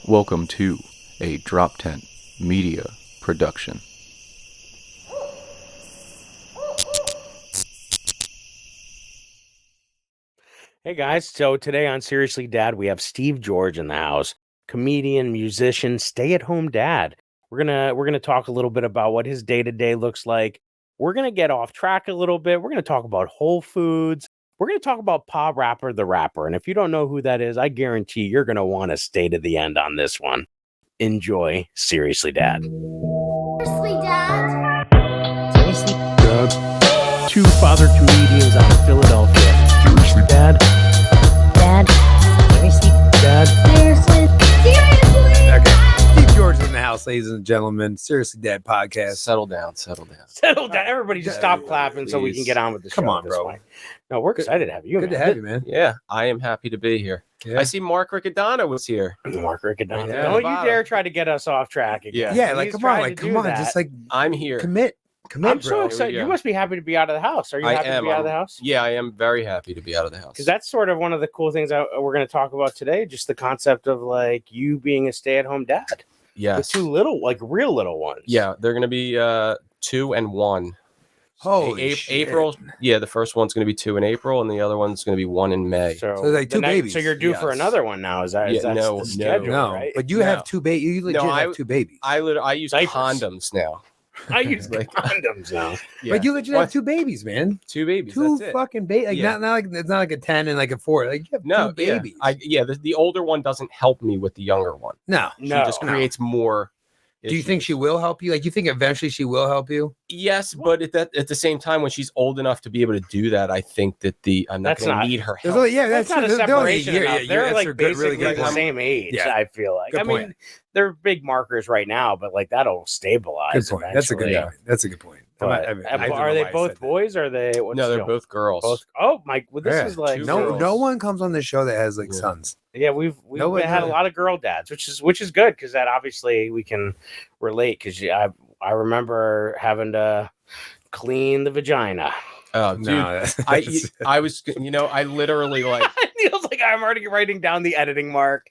Welcome to a Drop Tent Media production. Hey guys, so today on Seriously Dad, we have Steve George in the house, comedian, musician, stay-at-home dad. We're gonna talk a little bit about what his day-to-day looks like. We're gonna get off track a little bit. We're gonna talk about Whole Foods. We're gonna talk about Pa Rapper the Rapper. And if you don't know who that is, I guarantee you're gonna want to stay to the end on this one. Enjoy Seriously Dad. Seriously, Dad. Seriously Dad. Two father comedians out of Philadelphia. Seriously Dad. Dad. Seriously. Dad. Seriously. Seriously. Okay. Steve George is in the house, ladies and gentlemen. Seriously Dad podcast. Settle down. Settle down. Everybody just stop clapping so we can get on with the show. Come on, this bro. way. No, we're excited to have you. Good man. to have you, man. Yeah, I am happy to be here. Yeah. I see Mark Riccadonna was here. Mark Riccadonna. Yeah. Don't you dare try to get us off track again. Yeah, like He's come on, tried to do that. just like I'm here. commit, I'm so bro. excited. Yeah. You must be happy to be out of the house. Are you I happy am. to be out of the house? Yeah, I am very happy to be out of the house. Because that's sort of one of the cool things we're going to talk about today. Just the concept of like you being a stay-at-home dad with Yes. two little, like real little ones. Yeah, they're going to be 2 and 1. Holy shit. April. Yeah, the first one's going to be 2 in April, and the other one's going to be 1 in May. So, like the two babies. So you're due for Yes. another one now. Is that Yeah, no, the schedule, No, right? but you No. have two babies. You legit No, have two babies. I use Diapers. condoms now. I use Like- condoms now. Yeah. But you legit have two babies, man. 2 babies. Two that's it. fucking babies. Like Yeah. not like it's not like a 10 and like a 4. Like you have No, two yeah. babies. The older one doesn't help me with the younger one. No. She No. just creates more. Do you think issues. she will help you? Like you think eventually she will help you? Yes, but at the same time, when she's old enough to be able to do that, I think that I'm not That's going not- to need her There's help. only, yeah, That's not a they're only separation year, enough. yeah, They're that's like a good, really basically good the point. same age. Yeah. I feel like. Good I mean, point. they're big markers right now, but like that'll stabilize. Good point. That's a good eventually. point. That's a good point. But, I don't know are they why I both said that. boys? Or are they? What's No, the they're deal? both girls. Both. Oh my! Well, this Yeah. is like Two No, girls. no one comes on this show that has like Yeah. sons. yeah. We've No one had a does. lot of girl dads, which is good because that obviously we can relate. Because I remember having to clean the vagina. Oh, dude, No, I was, I literally like, Neil's like, I'm already writing down the editing mark.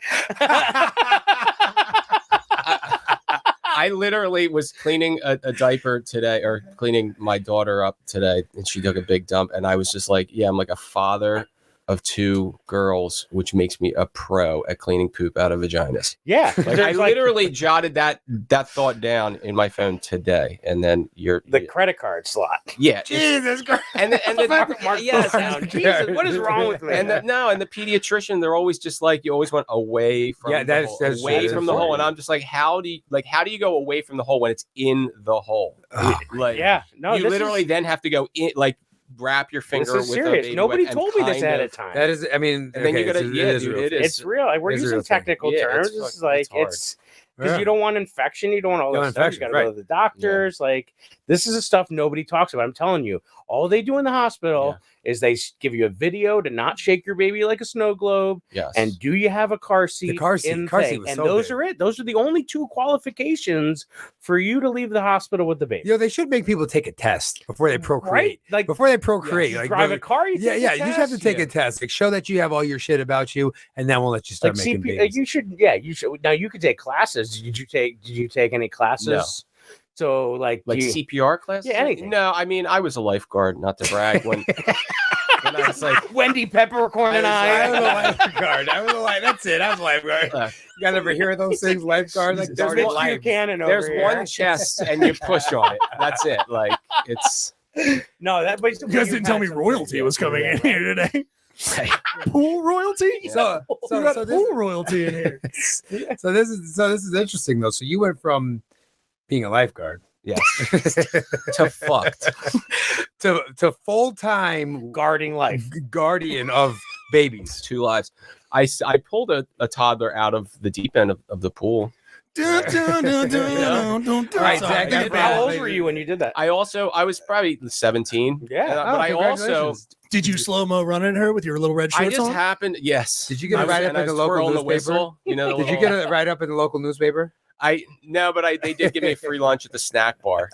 I literally was cleaning a diaper today, or cleaning my daughter up today, and she took a big dump, and I was just like, yeah, I'm like a father of 2 girls, which makes me a pro at cleaning poop out of vaginas. Yeah, Like, I literally jotted that thought down in my phone today, and then the credit card slot. yeah, it's- Jesus Christ. and the Mark yes, down. Jesus, what is wrong with me? and the pediatrician, they're always just like, you always want away from Yeah, the that's- hole, that's- away that's from the hole, and important. I'm just like, how do you go away from the hole when it's in the hole? Oh, Like, Yeah, no, you this literally is, then have to go in, like wrap your finger this is with a serious. baby Nobody and told me this kind ahead of- of time. That is, I mean, And then you okay, gotta- so yeah, is dude, real it thing. is. It's real. Like, we're It is a using real thing. technical Yeah, terms. it's This is fucking- like it's hard. it's because Yeah. you don't want infection. You don't want all No this stuff. You infection, got to go to the doctors. Like, this is the stuff nobody talks about. I'm telling you, all they do in the hospital is they give you a video to not shake your baby like a snow globe. Yes. And do you have a car seat? car seat in was thing? And so those big. are it. Those are the only 2 qualifications for you to leave the hospital with the baby. You know, they should make people take a test before they procreate. Right? Like, Before they procreate, you like drive a car. You yeah, take yeah. a You just have to test. take Yeah. a test. Like, show that you have all your shit about you, and then we'll let you start Like making CP, babies. you should. Yeah, you should. Now you could take classes. Did you take any classes? No. So like like you, CPR class? Yeah, anything. No, I mean, I was a lifeguard, not to brag. When I was like, Wendy Peppercorn and I was a I. lifeguard. I was a life. That's it. I was a lifeguard. uh, You guys ever hear of those things? Lifeguard? Like, Jesus. there's There's one one- life. Cannon there's over one here. chest, and you push on it. That's it. Like, it's. No, that. But You guys didn't tell me royalty was coming in here today. Pool royalty? So, You so, got so pool this, royalty in here. so this is interesting though. So you went from being a lifeguard Yes. To fucked. to full time Guarding life. guardian of babies. 2 lives. I pulled a toddler out of the deep end of the pool. Dun, dun, dun, dun, dun, dun, All right, dun. Zach, Sorry. get How back. old were you when you did that? I was probably 17. Yeah. But I also congratulations. Did you slow mo running her with your little red I shorts just on? happened. Yes. Did you get I a was- write up and in I the was local twirling the newspaper? whistle, you know. Did you get a write up in the local newspaper? They did give me a free lunch at the snack bar.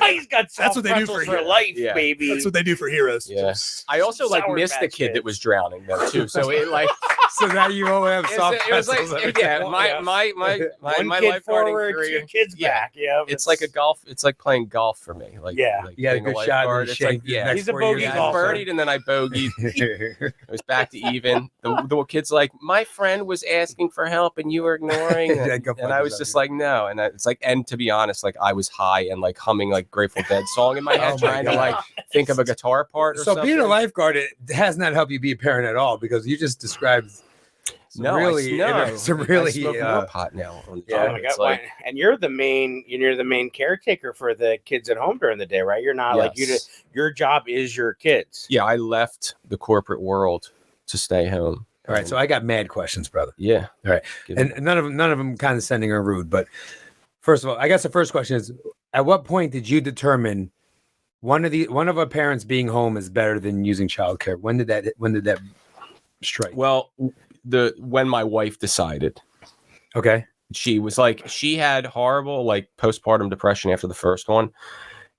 He's got That's what they do pretzels for you. life, Yeah. baby. That's what they do for heroes. Yeah. I also like Sour missed the Patch kid that Kids. was drowning though too. So it like So now you only have soft It was pretzels. like, yeah, my One kid lifeguarding forward, career. 2 kids Yeah. back. Yeah, It's like a golf. It's like playing golf for me. Like, Yeah. like You got a being good shot and lifeguard. then It's like, shanked the yeah, next He's a 4 years. bogey yeah, I golfer. birdied and then I bogeyed. It was back to even. The kid's like, my friend was asking for help and you were ignoring. Yeah, And, go fuck and I was yourself, just dude. like, no. And it's like, and to be honest, like I was high and like humming like Grateful Dead song in my head, Oh my trying to like think of a guitar part or So something. being a lifeguard, it has not helped you be a parent at all because you just described some No, really, some really, I smoke more pot now. On the Oh job. my It's god! like, And you're the main caretaker for the kids at home during the day, right? You're not like Yes. your job is your kids. yeah, I left the corporate world to stay home. all right. So I got mad questions, brother. Yeah. All right. Give And me- none of them condescending or rude. But first of all, I guess the first question is: at what point did you determine one of our parents being home is better than using childcare? When did that strike? well, when my wife decided, Okay. she was like, she had horrible like postpartum depression after the first one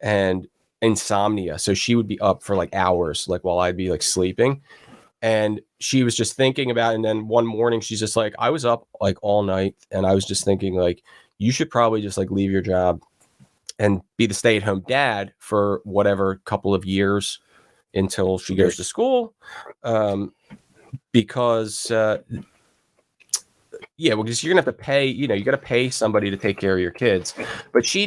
and insomnia. So she would be up for like hours, like while I'd be like sleeping. And she was just thinking about it. And then one morning she's just like, I was up like all night and I was just thinking like, you should probably just like leave your job and be the stay-at-home dad for whatever couple of years until she goes to school. Because yeah, well, because you're gonna have to pay, you got to pay somebody to take care of your kids. But she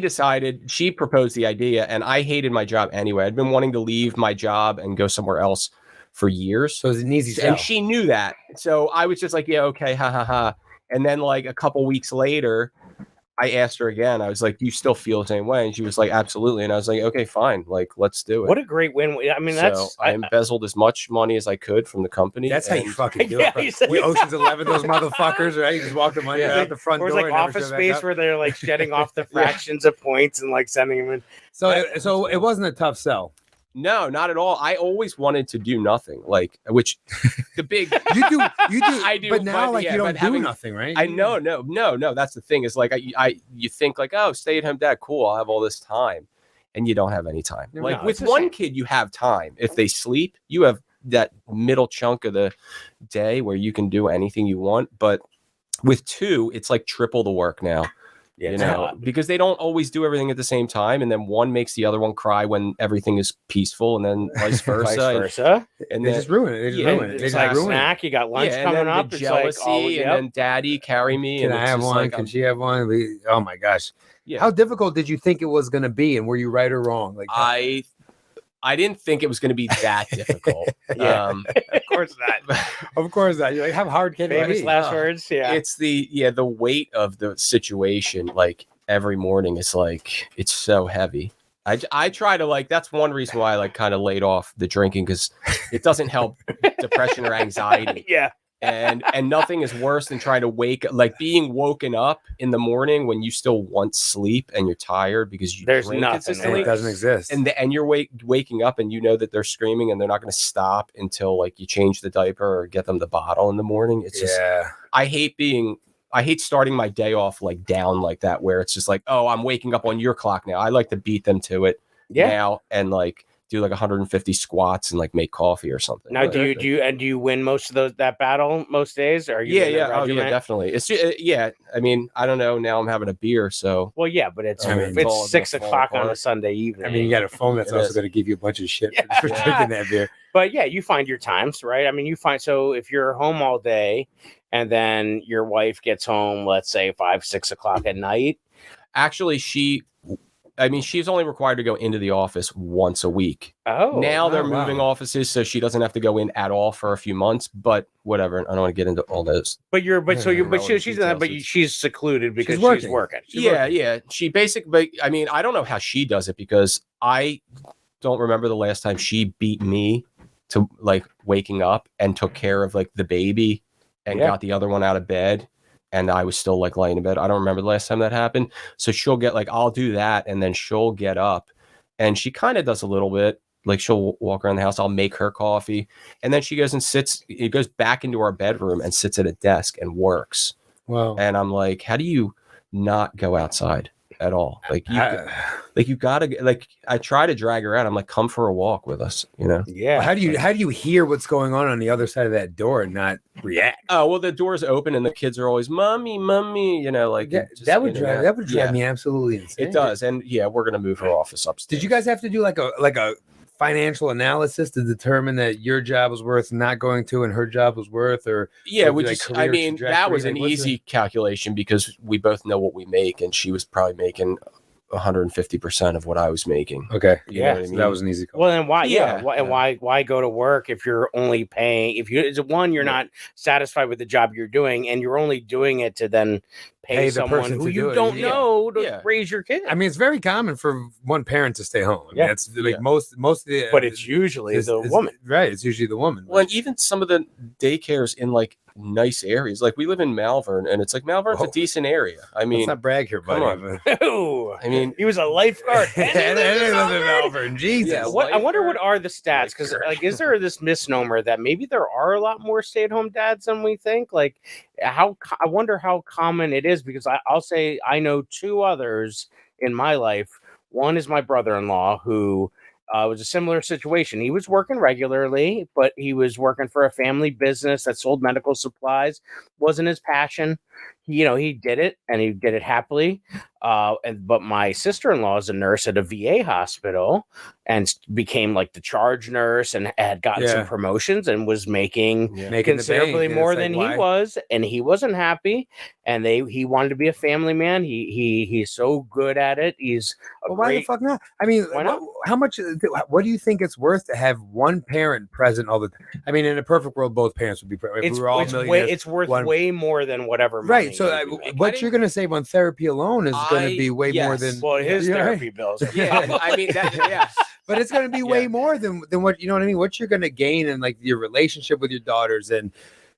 proposed the idea, and I hated my job anyway. I'd been wanting to leave my job and go somewhere else for years. So it's an easy sell. And she knew that. So I was just like, yeah, okay, ha ha ha. And then like a couple weeks later, I asked her again. I was like, do you still feel the same way? And she was like, absolutely. And I was like, okay, fine. Like, let's do it. What a great win! I mean, that's I embezzled as much money as I could from the company. That's how you and- fucking do Yeah, it. Bro. you said- We Ocean's 11, those motherfuckers, right? You just walk the money Yeah. out the front Or door. it's like and never Office show back Space up. where they're like shedding off the fractions of points and like sending them in. So it wasn't a tough sell. No, not at all. I always wanted to do nothing. Like, which the big You do, I do, but now but like yeah, you don't but do having- nothing, right? I no. That's the thing is like you think like, oh, stay at home dad, cool. I'll have all this time, and you don't have any time. No, Like no, with it's the one same. kid, you have time. If they sleep, you have that middle chunk of the day where you can do anything you want. But with two, it's like triple the work now. Yeah, You it's a know, lot. because they don't always do everything at the same time, and then one makes the other one cry when everything is peaceful, and then vice versa. Vice versa. And They then, just ruin it. They just Yeah, ruin it. They It's just like a ruin it. snack. You got lunch yeah, and coming then up. the It's jealousy, like, oh, and yep. then daddy carry me. Can and I it's have just one? like, Can I'm- she have one? Oh my gosh. Yeah. How difficult did you think it was going to be? And were you right or wrong? Like I didn't think it was going to be that difficult. Yeah. Of course not. of course not. You're like, how hard can it Famous be? last words. Yeah. It's the weight of the situation. Like every morning, it's like it's so heavy. I try to like. That's one reason why I like kind of laid off the drinking because it doesn't help depression or anxiety. Yeah. And nothing is worse than trying to being woken up in the morning when you still want sleep and you're tired because you There's drink nothing consistently. It doesn't exist. And you're waking up and you know that they're screaming and they're not going to stop until like you change the diaper or get them the bottle in the morning. It's just yeah. I hate starting my day off like down like that where it's just like, oh, I'm waking up on your clock now. I like to beat them to it now and like do like 150 squats and like make coffee or something. Now, do you win most of that battle most days? Or are you in a Oh yeah, regiment? definitely. It's yeah. I mean, I don't know. Now I'm having a beer, so Well, yeah, but it's I mean, it's all 6 gonna fall o'clock on a apart. Sunday evening. I mean, you got a phone that's It also is. going to give you a bunch of shit Yeah. for drinking that beer. But yeah, you find your times, right? I mean, you find so if you're home all day, and then your wife gets home, let's say 5, 6 o'clock at night. actually she's only required to go into the office once a week. Oh, Now they're wow. moving offices, so she doesn't have to go in at all for a few months. But whatever, I don't want to get into all those. but she's relevant she's not, but details. she's secluded because She's she's working. working. Yeah. She basically, I mean, I don't know how she does it because I don't remember the last time she beat me to like waking up and took care of like the baby and Yeah. got the other one out of bed. And I was still like laying in bed. I don't remember the last time that happened. So she'll get like, I'll do that. And then she'll get up and she kind of does a little bit. Like she'll walk around the house. I'll make her coffee. And then she goes and it goes back into our bedroom and sits at a desk and works. Well, And I'm like, how do you not go outside at all. Like you gotta like. I try to drag her out. I'm like, come for a walk with us. You know. Yeah. How do you hear what's going on the other side of that door and not react? Oh well, the door's open and the kids are always mommy, mommy. You know, like That would drive Yeah. me absolutely insane. It does, and yeah, we're gonna move her office upstairs. Did you guys have to do like a financial analysis to determine that your job was worth not going to and her job was worth, or Yeah, we like just. career I mean, that trajectory? was an Like, what's easy calculation because we both know what we make, and she was probably making 150% of what I was making. Okay, You know Yeah, what I so mean? that was an easy call. Well, then why? Yeah, Yeah, why go to work if you're only paying? If you're not satisfied with the job you're doing, and you're only doing it to then pay Pay the someone person who to do you it. don't Yeah. know to Yeah. raise your kid. I mean, it's very common for one parent to stay home. I mean, Yeah. it's like most of the, but it's usually the woman. right? It's usually the woman. Well, and even some of the daycares in like nice areas, like we live in Malvern, and it's like Malvern's Whoa. a decent area. I Let's mean, not brag here, buddy. on. Ooh, I mean, he was a lifeguard. And they live in Malvern. Jesus. Yeah, I wonder what lifeguard, are the stats, because lifeguard. like, is there this misnomer that maybe there are a lot more stay-at-home dads than we think? Like, I wonder how common it is, because I'll say I know two others in my life. One is my brother-in-law, who was a similar situation. He was working regularly, but he was working for a family business that sold medical supplies. Wasn't his passion. He did it, and he did it happily. But my sister-in-law is a nurse at a VA hospital and became like the charge nurse and had gotten some promotions and was making yeah. Making the considerably bank, and more it's like, than why? he was, and he wasn't happy. And he wanted to be a family man. He's so good at it. He's a Well, why the great. fuck not? I mean, Why not? how much? What do you think it's worth to have one parent present all the time? I mean, in a perfect world, both parents would be present. If It's, we were all it's millionaires, it's worth one- way more than whatever. right? money So, you'd be making. what you're going to save on therapy alone is going to be way more yes. than. Well, his Yeah, right. therapy bills. Are Yeah, I mean that. Yeah, But it's going to be way more than what you know what I mean. What you're going to gain in like your relationship with your daughters and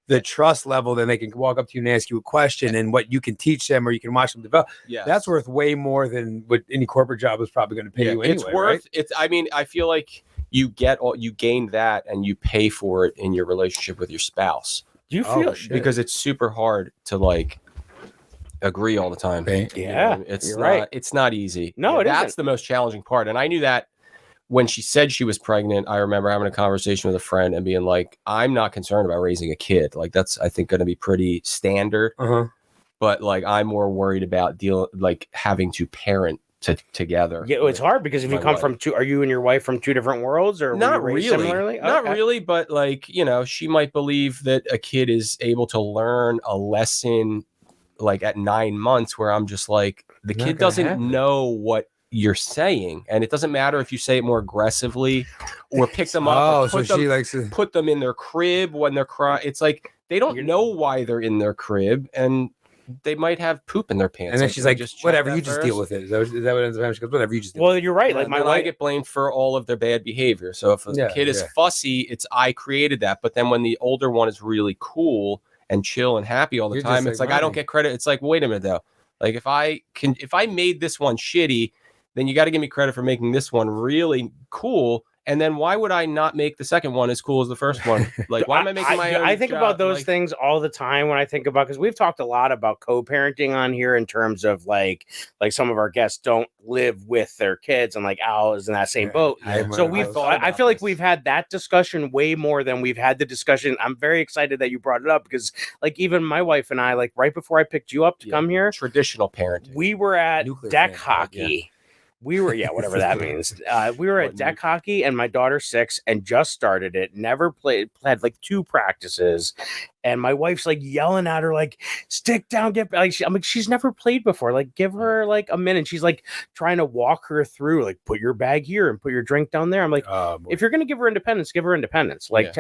the trust level, then they can walk up to you and ask you a question, and what you can teach them or you can watch them develop. yeah. That's worth way more than what any corporate job is probably going to pay you anyway. It's worth. Right? It's. I mean, I feel like you gain that, and you pay for it in your relationship with your spouse. Do you Oh, feel? shit. Because it's super hard to like agree all the time. Okay. You know, Yeah, it's you're not. right. It's not easy. No, it That's isn't. the most challenging part, and I knew that when she said she was pregnant. I remember having a conversation with a friend and being like, "I'm not concerned about raising a kid. Like that's I think going to be pretty standard, Uh-huh. but like I'm more worried about having to parent together." Yeah, it's hard because if you my come wife. from two, are you and your wife from two different worlds, or were Not you raised really. similarly? Not Okay. really, but like, she might believe that a kid is able to learn a lesson like at 9 months, where I'm just like, the Not kid gonna doesn't happen. know what you're saying. And it doesn't matter if you say it more aggressively or pick them up Oh, or so she likes to. put them in their crib when they're crying. It's like they don't know why they're in their crib, and they might have poop in their pants. And then Like, she's can I like, just check whatever, that you just first? deal with it. Is that what ends up happening? She goes, whatever, you just deal Well, with it. you're right. Like And my then I wife. get blamed for all of their bad behavior. So if a Yeah, kid is yeah. fussy, it's I created that. But then when the older one is really cool and chill and happy all the You're just time, like, it's like I don't "Mommy." get credit. It's like, wait a minute though. Like if I made this one shitty, then you got to give me credit for making this one really cool. And then why would I not make the second one as cool as the first one? Like why am I making my own? I think job, about those like- things all the time when I think about, because we've talked a lot about co-parenting on here in terms of like some of our guests don't live with their kids, and like Al is in that same boat. So I feel like we've had that discussion way more than we've had the discussion. I'm very excited that you brought it up, because like even my wife and I, like right before I picked you up to come here, traditional parenting. we were at Nuclear deck family, hockey. We were, whatever that means. We were at What deck hockey, and my daughter's 6 and just started it. Never played, had like 2 practices, and my wife's like yelling at her, like, "Stick down, get." I'm like, she's never played before. Like, give her like a minute. She's like trying to walk her through, like, put your bag here and put your drink down there. I'm like, if you're gonna give her independence, give her independence. Like,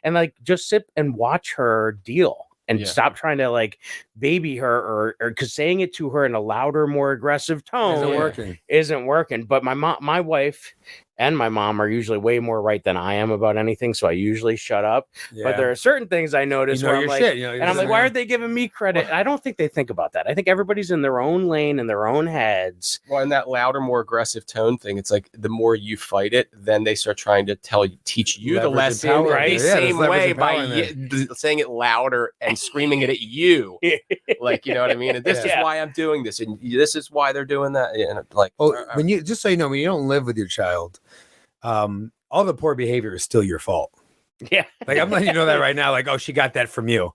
and like just sit and watch her deal. And stop trying to like baby her, or because saying it to her in a louder, more aggressive tone Isn't working. isn't working. But my wife and my mom are usually way more right than I am about anything, so I usually shut up. But there are certain things I notice You know where I'm your like, shit, you know, and I'm like, why aren't they giving me credit? I don't think they think about that. I think everybody's in their own lane in their own heads. Well, in that louder, more aggressive tone thing, it's like the more you fight it, then they start trying to teach you the Leverage and lesson power, right? the yeah, there's same leverage way and power by in saying it louder and screaming it at you. Like, you know what I mean? And this is why I'm doing this, and this is why they're doing that. And like, when you just so you know, when you don't live with your child, all the poor behavior is still your fault. Yeah. Like I'm letting you know that right now. Like, oh, she got that from you.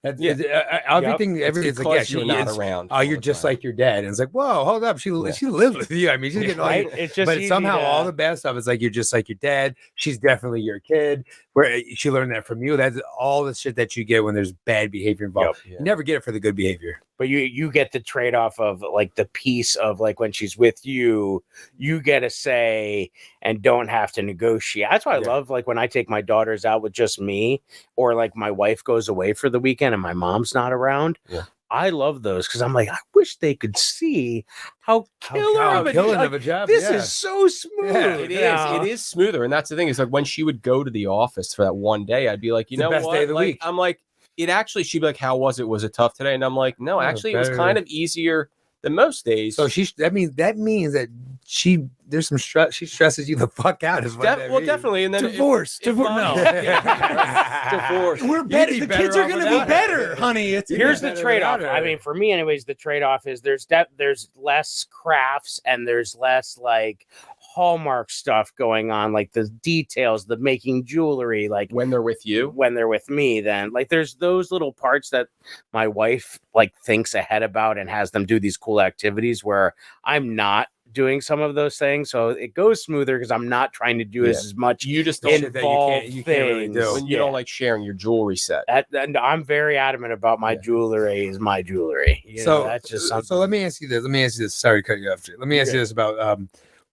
That's, everything. Everything's like, yeah, you're not around. Oh, you're just like your dad. And it's like, whoa, hold up. She lived with you. I mean, she's getting all Right? your, It's just but easy somehow to- all the bad stuff is like you're just like your dad. She's definitely your kid. Where she learned that from you. That's all the shit that you get when there's bad behavior involved. Yep. You never get it for the good behavior. But you get the trade-off of like the piece of like when she's with you, you get a say and don't have to negotiate. That's why I love like when I take my daughters out with just me, or like my wife goes away for the weekend and my mom's not around. Yeah. I love those because I'm like, I wish they could see how killer of a job. this is so smooth. Yeah, It is. Yeah. It is smoother, and that's the thing. Is like when she would go to the office for that one day, I'd be like, you It's the know best what? day of the Like, week. I'm like, it actually. She'd be like, how was it? Was it tough today? And I'm like, no, actually, it was better. kind of easier than most days. So that means that there's some stress. She stresses you the fuck out. Is what that means. Definitely. And then Divorce. if mom- No. divorce. We're better. The kids are going to be better, honey. Here's the better trade-off. without her. I mean, for me, anyways, the trade-off is there's less crafts and there's less like Hallmark stuff going on, like the details, the making jewelry, like When they're with you, when they're with me. Then like there's those little parts that my wife like thinks ahead about and has them do these cool activities where I'm not doing some of those things, so it goes smoother because I'm not trying to do as much you just don't. Shit that you can't really do. When you don't like sharing your jewelry set. And I'm very adamant about my jewelry is my jewelry. You know, that's just something. So let me ask you this. Sorry to cut you off. Jay. Let me ask you this about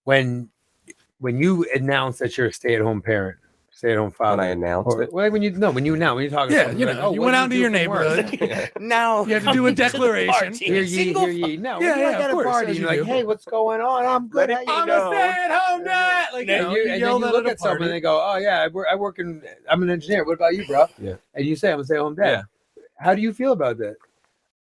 when you announce that you're a stay-at-home parent, stay-at-home father. When I announced it. Well, when you talk. Yeah, you know, you went out into your neighborhood. Now You have to do a declaration. Hear ye. No, Yeah, you're yeah, at of a course, party. as You're you like, do. hey, what's going on? I'm good. How you I'm doing? a stay-at-home dad. Like, And then you look at someone and they go, oh yeah, I'm an engineer. What about you, bro? Yeah. And you say I'm a stay-at-home dad. Yeah. How do you feel about that?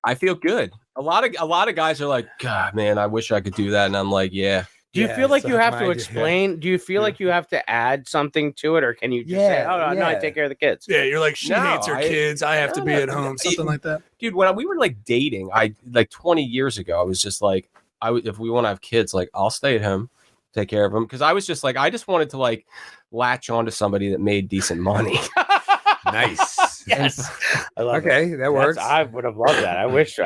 I feel good. A lot of guys are like, God, man, I wish I could do that, and I'm like, yeah. Do you feel like so you have my to idea. explain? Do you feel like you have to add something to it, or can you just say, "Oh no, I take care of the kids"? Yeah, you're like, she No, hates her kids. I have to no, be no, at home. Something like that. Dude, when we were like dating, I like 20 years ago, I was just like, if we want to have kids, like I'll stay at home, take care of them, because I was just like, I just wanted to like latch onto somebody that made decent money. Nice. Yes, I love it. Okay, that works. I would have loved that. I wish.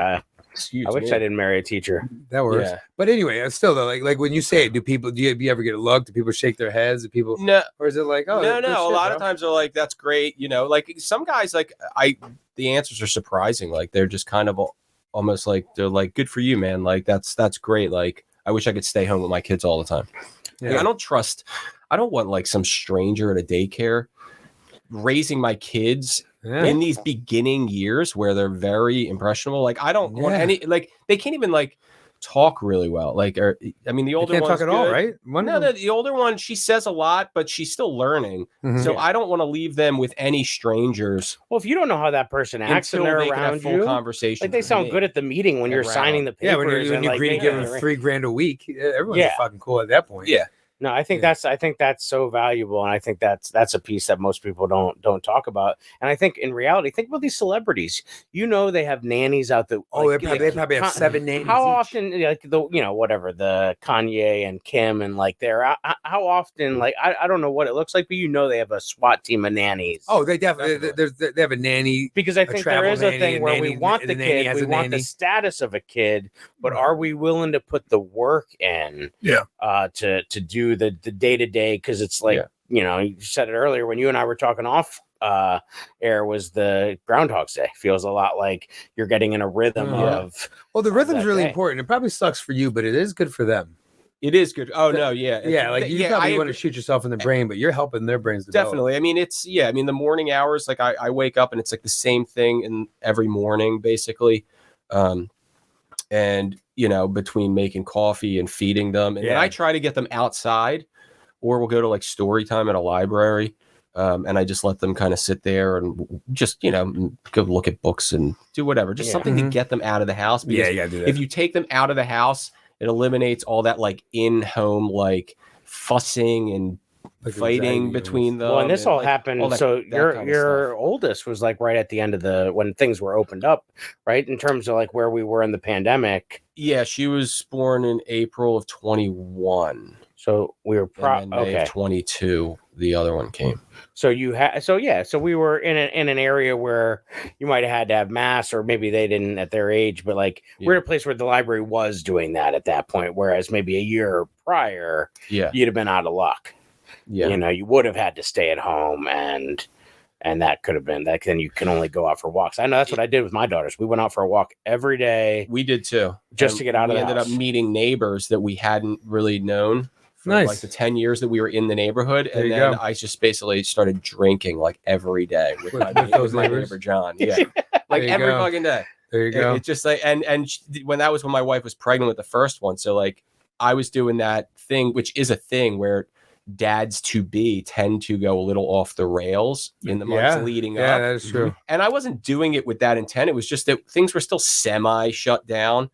Excuse I wish me. I didn't marry a teacher. That works. Yeah. But anyway, still though, like when you say it, do you ever get a look? Do people shake their heads? Do people, No, or is it like, oh, no. good A shit, lot bro? of times they're like, that's great. You know, like some guys, like the answers are surprising. Like they're just kind of almost like they're like, good for you, man. Like that's great. Like I wish I could stay home with my kids all the time. Yeah. Like, I don't want like some stranger at a daycare raising my kids Yeah. in these beginning years where they're very impressionable. Like I don't want Yeah. any, like they can't even like talk really well. Like, or I mean, the They older can't one's talk at all, good. right? The older one, she says a lot, but she's still learning. Mhm. So I don't want to leave them with any strangers Well, if you don't know how that person acts and until they're they can have around full you, conversation. like they sound good at the meeting when you're Around. signing the papers. Yeah, when you and, like, agree to making give the them $3,000 a week, everyone's Yeah. fucking cool at that point. Yeah. No, I think Yeah. that's so valuable, and I think that's a piece that most people don't talk about. And I think in reality, think about these celebrities. You know, they have nannies out there. Oh, like, they probably have 7 names. How each. often, like whatever the Kanye and Kim and like how often, like I don't know what it looks like, but they have a SWAT team of nannies. Oh, they definitely they have a nanny. Because I think there travel is a nanny, thing and where nanny- we want and the the nanny kid, has we a want the nanny. status of a kid, but are we willing to put the work in? Yeah. To do the day to day, because it's like you said it earlier when you and I were talking off air, was the Groundhog's Day. Feels a lot like you're getting in a rhythm of. Well, the rhythm's that really day. important. It probably sucks for you, but it is good for them. It is good. Oh no, yeah. Yeah, like you probably want to shoot yourself in the brain, but you're helping their brains develop. Definitely. I mean, the morning hours, like I wake up and it's like the same thing in every morning, basically. And between making coffee and feeding them. And then I try to get them outside or we'll go to like story time at a library. And I just let them kind of sit there and just, go look at books and do whatever. Just something to get them out of the house. Because you gotta do that. if you take them out of the house, it eliminates all that like in-home like fussing and Like fighting anxiety between them. Well, and this all like, happened. all that- So that kind of your stuff. oldest was like right at the end of when things were opened up, right? In terms of like where we were in the pandemic. Yeah, she was born in April of 21. So we were And then May okay. of 22, the other one came. So so we were in an area where you might have had to have masks, or maybe they didn't at their age, but like we're in a place where the library was doing that at that point, whereas maybe a year prior, Yeah. you'd have been out of luck. Yeah. You would have had to stay at home, and that could have been that. Then you can only go out for walks. I know that's what I did with my daughters. We went out for a walk every day. We did too. Just And to get out of we the ended house. up meeting neighbors that we hadn't really known for Nice. like the 10 years that we were in the neighborhood. There And you then go. I just basically started drinking like every day with my, With those with my neighbors? neighbor John. Yeah. Like There you every go. fucking day. There you go. It just like, when that was when my wife was pregnant with the first one. So like I was doing that thing, which is a thing where dads to be tend to go a little off the rails in the months leading Yeah, up. that is true. And I wasn't doing it with that intent. It was just that things were still semi shut down.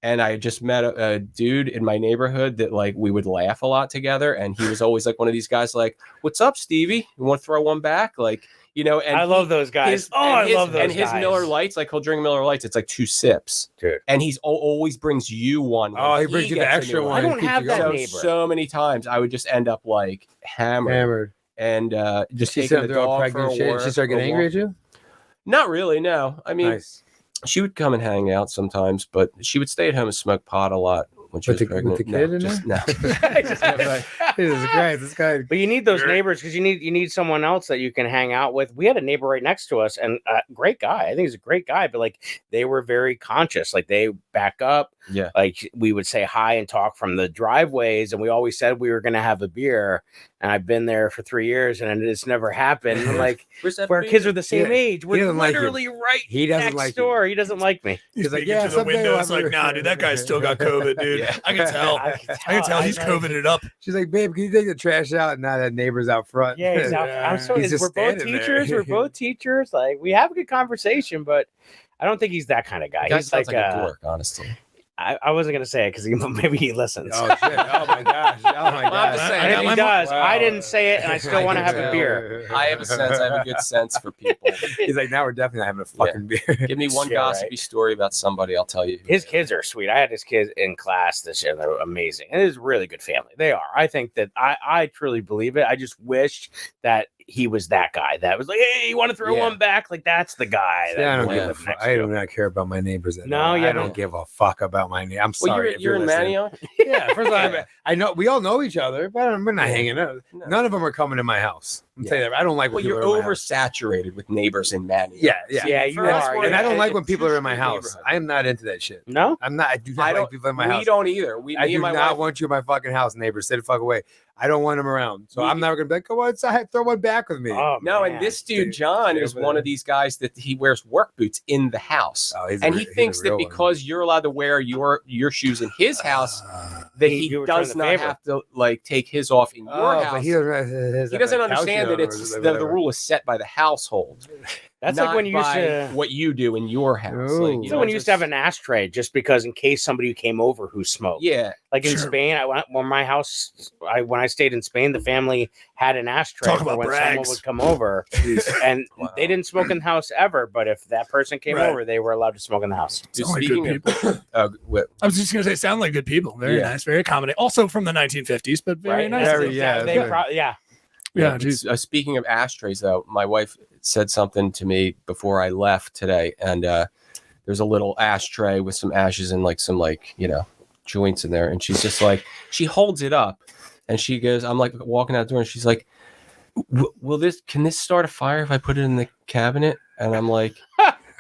And I just met a dude in my neighborhood that like we would laugh a lot together. And he was always like one of these guys like, "What's up, Stevie? You want to throw one back?" Like, and I love those guys. I love those And his guys. Miller Lights, like he'll drink Miller Lights. It's like 2 sips. Dude. And he's always brings you one. when Oh, he brings you the gets a extra new one. I don't and keeps have you that going. neighbor. So many times I would just end up like hammered. And just She taking said the they're all dog for a pregnant shit. walk. She started getting angry at you? Not really, no. I mean, Nice. she would come and hang out sometimes, but she would stay at home and smoke pot a lot when she With was the- pregnant. with the kid in just, there? No. Jesus Christ, this guy. But you need those neighbors because you need someone else that you can hang out with. We had a neighbor right next to us, and great guy. I think he's a great guy, but like they were very conscious. Like they back up. Yeah. Like we would say hi and talk from the driveways, and we always said we were going to have a beer. And I've been there for 3 years, and it's never happened. And like Where's that where beer? kids are the same Yeah. age, He we're doesn't like you. literally right He doesn't next like you. door. He doesn't like me. He's He's like, like, yeah, through the someday window. we'll It's have like, a- nah, dude, that guy's still got COVID, dude. Yeah. I can tell. I can tell he's COVID it up. She's like, babe, can you take the trash out and not have neighbors out front? Yeah, exactly. I'm so He's just we're both standing there. teachers. We're both teachers. Like we have a good conversation, but I don't think he's that kind of guy. The guy He's sounds like, like a dork, honestly. I wasn't gonna say it because maybe he listens. Oh shit! Oh my gosh! Oh my Well, I'm gosh! just saying, And if I he mean, does, wow. I didn't say it, and I still I want to can have a tell. beer. I have a sense. I have a good sense for people. He's like, now we're definitely not having a fucking beer. Give me one Yeah, gossipy right. story about somebody. I'll tell you. who His it is. kids are sweet. I had his kids in class this year. They're amazing. And it is a really good family. They are. I think that I truly believe it. I just wish that he was that guy that was like, hey, you want to throw Yeah. one back? Like that's the guy. Yeah, I don't would give a live fuck. next I to do him. not care about my neighbors at No, all. yeah, I don't no. give a fuck about my neighbors. I'm Well, sorry. you're in listening. Manio. Yeah, first of all, Yeah. I know we all know each other, but we're not hanging out. No. None of them are coming to my house. I'm Yeah. telling you that. I don't like when Well, people you're are in my house. oversaturated with neighbors in Manio. Yeah, yeah. Yeah, you First are. one, And I don't Yeah. like when people are in my It's house. neighborhood. I am not into that shit. No? I'm not. I do not I like don't. people in my We house. don't either. I Me do and my not wife. want you in my fucking house, neighbors. Stay the fuck away. I don't want them around. So We- I'm never gonna be like, come on, throw one back with me. Oh, No, man. and this dude Dude, John stay is over one there. of these guys that he wears work boots in the house, Oh, he's and a he re- he's a thinks that real one. because you're allowed to wear your shoes in his house, that he You return does the not favor. have to like take his off in your Oh, house. but he doesn't, He doesn't understand that it's the rule is set by the household. That's not like when you used by to. what you do in your house. Ooh. Like, you So know, when you used to have just- an ashtray, just because in case somebody came over who smoked. yeah, Like in Sure. Spain, when my house, when I stayed in Spain, the family had an ashtray Talk for about when someone brags. would come over, and Wow. they didn't smoke in the house ever. But if that person came Right. over, they were allowed to smoke in the house. Dude, Sound like speaking good of, I was just gonna say, sound like good people. Very Yeah. nice, very accommodating. Also from the 1950s, but very Right? nice. Very- They- yeah, they very- yeah. Yeah, but, geez. speaking of ashtrays, though, my wife said something to me before I left today, and there's a little ashtray with some ashes and like some joints in there, and she's just like, she holds it up, and she goes, I'm like walking out the door, and she's like, can this start a fire if I put it in the cabinet? And I'm like,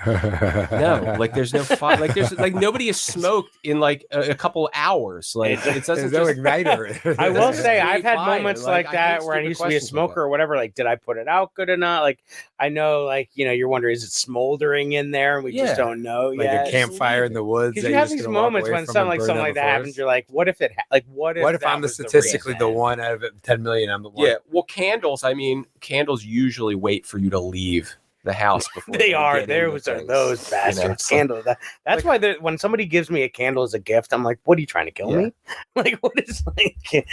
No, like there's no fire. Like there's like nobody has smoked in like a couple hours. Like it doesn't There's no just igniter. I will say Really I've had fire. moments Like, like I hate that where I stupid used to be a questions like smoker or whatever. Like, did I put it out good or not? Like, I know, like, you're wondering, is it smoldering in there? And we just Yeah. don't know like yet. a campfire in the woods. Because that you you're have just these gonna walk moments away when from something and like burn something down like the that happens. forest. You're like, what if it? What if? What if that I'm the was statistically the reason? one out of 10 million? I'm the one. Yeah, well, candles. I mean, candles usually wait for you to leave the house before They are. get There into was are things, those bastards. it's like- Candles. That's why when somebody gives me a candle as a gift, I'm like, what are you trying to kill Yeah. me? Like, what is like?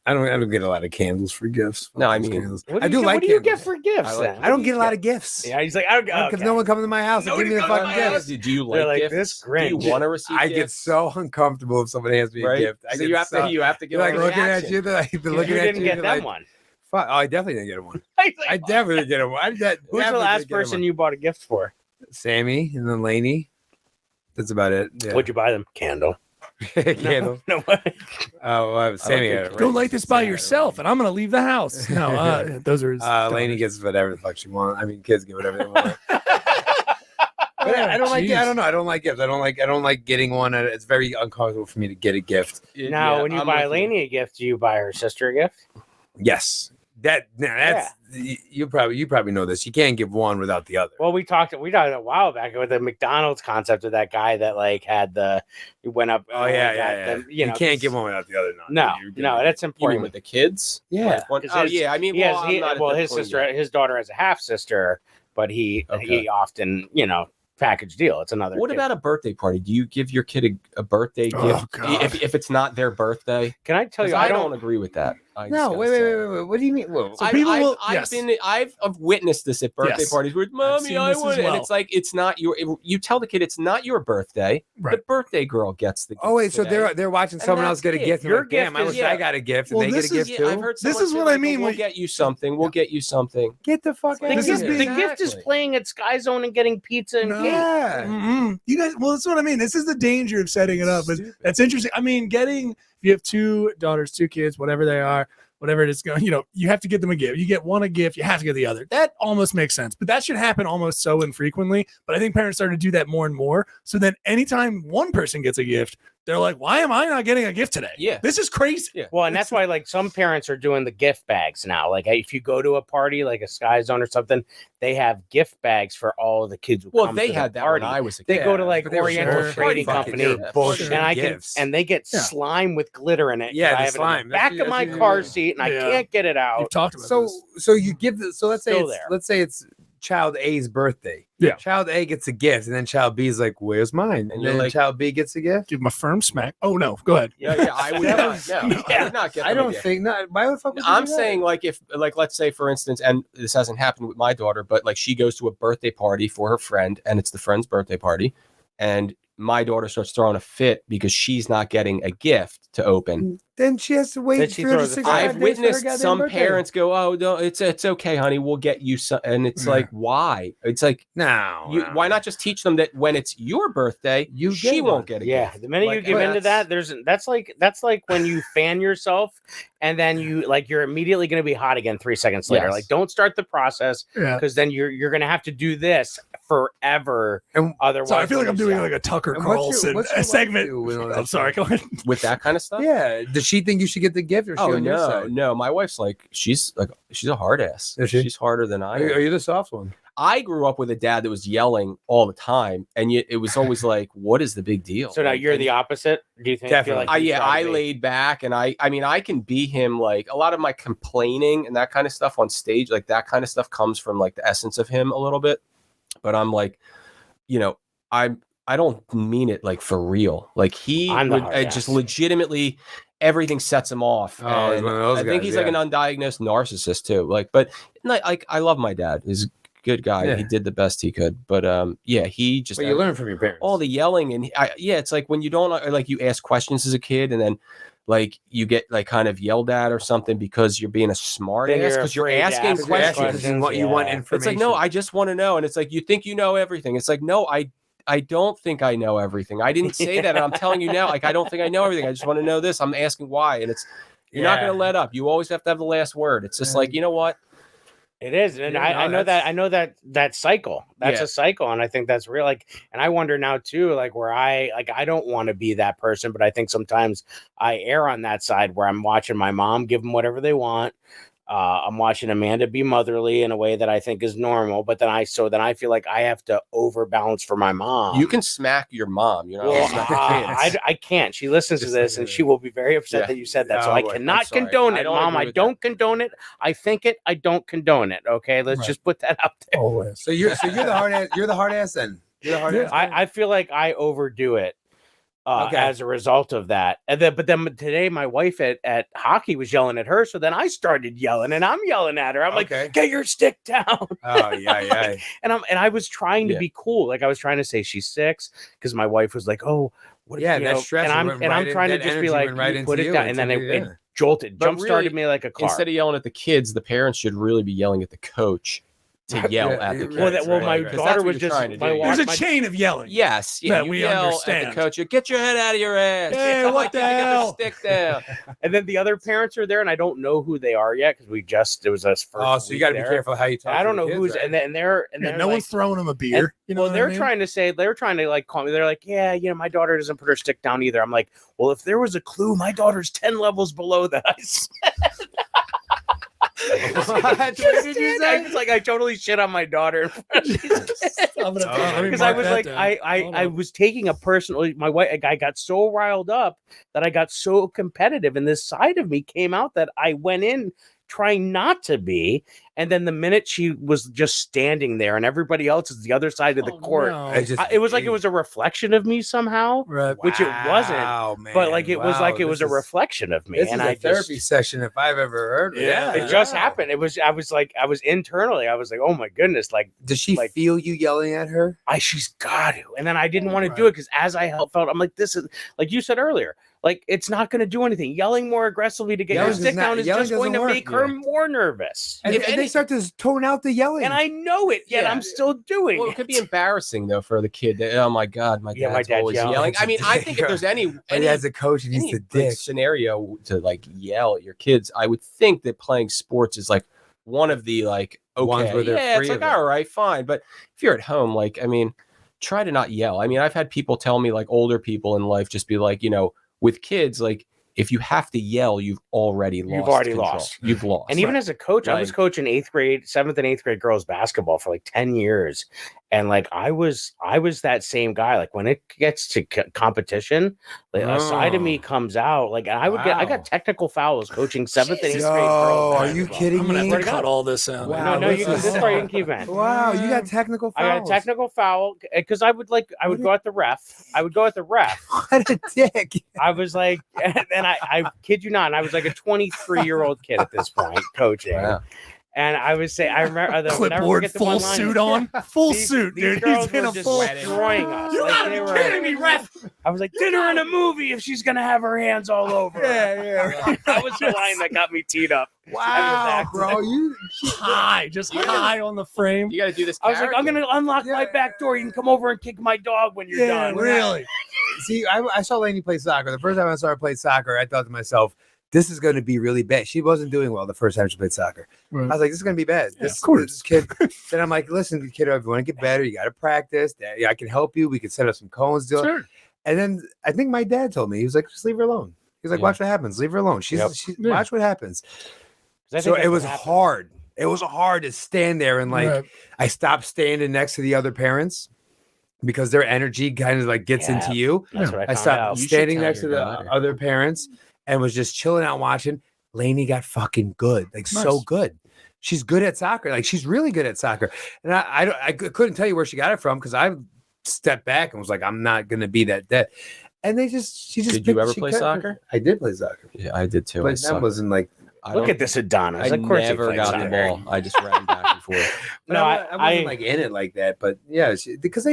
I don't get a lot of candles for gifts. No, I Those mean, candles. What I do like What do you get candles. for gifts? I like- then? I don't What do get you a lot of gifts. Yeah, he's like, I don't Because okay. no one comes to my house and give Nobody me the comes to fucking my house. gift. Do you They're like like, gifts? this Do you Grinch. want to receive I gifts? get so uncomfortable if somebody hands me a Right? gift. I So get you have so, to give you're like a looking reaction. at you. They're like, they're You looking at didn't you. get they're them like, one. Fuck. Oh, I definitely didn't get one. He's like, I definitely didn't get one. Who's the last person you bought a gift for? Sammy and then Lainey. That's about it. Yeah. What'd you buy them? Candle. Candle. No. What? Oh, Sammy. good had it, candles. Go right? light this by Sammy had it, yourself, and I'm gonna leave the house. No, those are his. Lainey daughters. gets whatever the fuck she wants. I mean, kids get whatever they want. But I don't like. Jeez. I don't know. I don't like gifts. I don't like getting one. It's very uncomfortable for me to get a gift. Now, when you buy Lainey a gift, do you buy her sister a gift? Yes. That's you probably know this. You can't give one without the other. Well, we talked a while back with the McDonald's concept of that guy that like had he went up. Oh and yeah, got yeah. them, You can't give one without the other. No, that's You mean important. with the kids? Yeah. Like one- 'Cause oh his- yeah. I mean, He has, I'm not at that his point sister, yet. his daughter has a half sister, but he often package deal. It's another. What kid. about a birthday party? Do you give your kid a birthday Oh, gift God. if it's not their birthday? Can I tell 'Cause you? I don't agree with that. I just No, gotta wait. say. What do you mean? Whoa. So people will- yes. I've witnessed this at birthday Yes. parties where mommy, seen I this as want it. And well. it's like it's not you tell the kid it's not your birthday. Right. The birthday girl gets the gift. Oh wait, so today. they're watching And someone else that's get a it. gift. And Your like, damn, gift I is- wish yeah. I got a gift, and Well, they get this a is- gift Yeah, too. I've heard This someone is say, what I like, mean We'll when- get you something. We'll get you something. Get the fuck out The of This is gift, here. the being- gift is playing at Sky Zone and getting pizza and No. cake. Yeah. Mm-mm. You guys, well, that's what I mean. This is the danger of setting it up. But Stupid. that's interesting. I mean, if you have two daughters, two kids, whatever they are, whatever it is going, you have to get them a gift. You get one a gift, you have to get the other. That almost makes sense. But that should happen almost so infrequently. But I think parents start to do that more and more. So then anytime one person gets a gift, they're like, why am I not getting a gift today? Yeah. This is crazy. Yeah. Well, and that's why like some parents are doing the gift bags now. Like if you go to a party like a Sky Zone or something, they have gift bags for all of the kids who Well, come they to the had that party. when I was a They kid. go to like but they were Oriental sure. Trading Fucking Company. bullshit And gifts. they get Yeah. slime with glitter in it. Yeah, I the have it in slime. the back That's- of my that's- car seat, and I Yeah. can't get it You've out. talked about So this. you give so let's say Still it's there. let's say it's child A's birthday. Yeah. Child A gets a gift, and then child B is like, "Where's mine?" And you're then like- child B gets a gift. Give them a firm smack. Oh, no. Go ahead. Yeah, I would That not. was- No, I yeah. would not get. I them a don't gift. think not. Why the fuck would you I'm do that? saying let's say for instance, and this hasn't happened with my daughter, but like she goes to a birthday party for her friend, and it's the friend's birthday party, and my daughter starts throwing a fit because she's not getting a gift to open. then she has to wait Then she throws a 365 fit. I've days for her witnessed goddamn some birthday. parents go, "Oh, no, it's okay, honey, we'll get you some," and it's Yeah. like, why? It's like, No, why not just teach them that when it's your birthday, You she get won't one. get a Yeah, gift. the minute you Like, give and into that, that's like when you fan yourself and then you're immediately going to be hot again 3 seconds later. Yes. Like don't start the process Yeah. because then you're going to have to do this forever. And- Otherwise, So I feel like I'm when you doing sell- like a Tucker And what's your- Carlson what's your wife segment. do with all that I'm sorry. stuff? Go ahead. With that kind of stuff. Yeah. Does she think you should get the gift, or is she Oh on your side? no. My wife's like she's a hard ass. Is she? She's harder than I Are am. you the soft one? I grew up with a dad that was yelling all the time, and yet it was always like, "What is the big deal?" So now Like, you're and the opposite. Do you think? Definitely. Feel like you try to I be- laid back, and I mean I can be him. Like a lot of my complaining and that kind of stuff on stage, like that kind of stuff comes from like the essence of him a little bit. But I'm like, I don't mean it like for real. Like he I'm the would hard just ass. legitimately everything sets him off. Oh, he's and one of those I think guys, he's like an yeah. undiagnosed narcissist too. Like I love my dad. He's a good guy. Yeah. He did the best he could. But he just But you learn from your parents. all the yelling and it's like when you don't like you ask questions as a kid and then like you get like kind of yelled at or something because you're being a smart Then ass you're because you're afraid to asking ask questions. You want yeah. information. It's like, no, I just want to know. And it's like, you think you know everything. It's like, no, I don't think I know everything. I didn't say that. And I'm telling you now, like, I don't think I know everything. I just want to know this. I'm asking why. And you're not going to let up. You always have to have the last word. It's just like, you know what? It is, and Yeah, I no, know that cycle. That's Yeah. a cycle, and I think that's real. Like, and I wonder now too, like where I don't want to be that person, but I think sometimes I err on that side where I'm watching my mom give them whatever they want. I'm watching Amanda be motherly in a way that I think is normal, but then I feel like I have to overbalance for my mom. You can smack your mom. You know, Well, smack your kids. I can't. She listens to Just this like and she will be very upset Yeah. that you said that. So Oh, I boy. I'm cannot sorry. condone I it, don't Mom. agree I with don't condone it. I think it. I don't condone it. Okay, let's Right. just put that out there. Always. So you're the hard ass. You're the hard ass then. You're the hard ass. I feel like I overdo it Okay. as a result of that. And then, but then today my wife at hockey was yelling at her. So then I started yelling and I'm yelling at her. I'm Okay. like, get your stick down. Oh yeah. And I was trying to Yeah. be cool. Like I was trying to say she's 6 because my wife was like, oh, what Yeah, you that know, stress and I'm went and right I'm in- trying to that just be energy like, went right you into put it you, down, and then yeah. it jolted, But jump started really, me like a car. Instead of yelling at the kids, the parents should really be yelling at the coach to yell Yeah, at the right, kids. well, right, my right. 'Cause daughter that's what was you're just trying to my do. wa- There's a my- chain of yelling. Yes, yeah, That you we yell understand. at the coach. Get your head out of your ass. Hey, Tell what my kid the to get their hell? stick down. And then the other parents are there, and I don't know who they are yet because it was us first. Oh, so you got to be careful how you talk. I don't to know the kids, who's right? and they're Yeah, like, no one's throwing them a beer. You know well, what they're I mean? trying to like call me. They're like, yeah, you know, my daughter doesn't put her stick down either. I'm like, well, if there was a clue, my daughter's 10 levels below that. What did you say? I was like, I totally shit on my daughter because I was like, I was taking a personal. My wife, I got so riled up that I got so competitive, and this side of me came out that I went in trying not to be, and then the minute she was just standing there, and everybody else is the other side of the court. It was like it was a reflection of me somehow, Right. which it wasn't. Man. But like it was like it was a This is- reflection of me, This and is a I therapy just. session if I've ever heard. Of Yeah, It just happened. I was internally, I was like, oh my goodness, like Does she like- feel you yelling at her? she's got to. And then I didn't want to do it because as I felt, I'm like, this is like you said earlier, like it's not going to do anything. Yelling more aggressively to get Yelling your stick does not- down is yelling just going to doesn't make work. her more nervous. And, If and they start to tone out the yelling. And I know it, yet Yeah. I'm still doing Well, it. it could be embarrassing though for the kid. That, oh my God, my Yeah, my dad's dad's always yelling. yelling. I mean, I think if there's and any as a coach, he needs any to like, dick. scenario to like yell at your kids, I would think that playing sports is like one of the like Ones okay, where they're yeah, it's free like of it. all right, fine. But if you're at home, like I mean, try to not yell. I mean, I've had people tell me like older people in life just be like, you know, with kids, like if you have to yell, you've already You've lost. You've lost. And even as a coach, I was Like- coaching 7th and 8th grade girls basketball for like 10 years. And like I was that same guy. Like when it gets to competition, like, a side of me comes out. Like I Wow. got technical fouls coaching 7th and 8th grade Yo, girls. are you basketball. kidding I'm gonna me? have to cut all this out. Wow. No, you can. this This is- part you can keep in. Wow, you got technical fouls. I got a technical foul because I would go at the ref. I would go at the ref. What a dick. I was like, and I kid you not, and I was like a 23-year-old kid at this point coaching. Wow. And I would say, I remember, I'll never Clipboard, forget the full one line. suit on, full These- suit, these dude. girls He's in were a just full. destroying us. You Like, gotta they be were- kidding me, ref. I was like, dinner in a movie if she's gonna have her hands all over. Yeah. That was the line that got me teed up. Wow, bro. You High, just high on the frame. You got to do this. I was like, I'm character. gonna unlock my Yeah. back door. You can come over and kick my dog when you're Yeah, done. really. see, I saw Lainey play soccer. The first time I saw her play soccer, I thought to myself, this is going to be really bad. She wasn't doing well the first time she played soccer. Right. I was like, this is going to be bad. Yeah, This, of course. this kid. Then I'm like, listen, kiddo, if you want to get better, you got to practice. I can help you. We can set up some cones. Sure. And then I think my dad told me, he was like, just leave her alone. He's like, Yeah. watch what happens. Leave her alone. Yep. Yeah. Watch what happens. 'Cause I So think it that's was what happened. hard. It was hard to stand there and like, Right. I stopped standing next to the other parents because their energy kind of like gets Yeah. into you. That's what I I found stopped out. You should standing tell next to your the daughter. other parents and was just chilling out watching. Lainey got fucking good, like so Nice. good. She's good at soccer. Like she's really good at soccer. And I couldn't tell you where she got it from because I stepped back and was like, I'm not gonna be that. And she just. Did you ever she play cut- soccer? I did play soccer, Yeah, I did too. I but that sucked. wasn't like. I Look don't- at this Adonis. I Of course he never played got soccer. the ball. I just ran back and forth. But No, I wasn't I- like in it like that. But yeah, because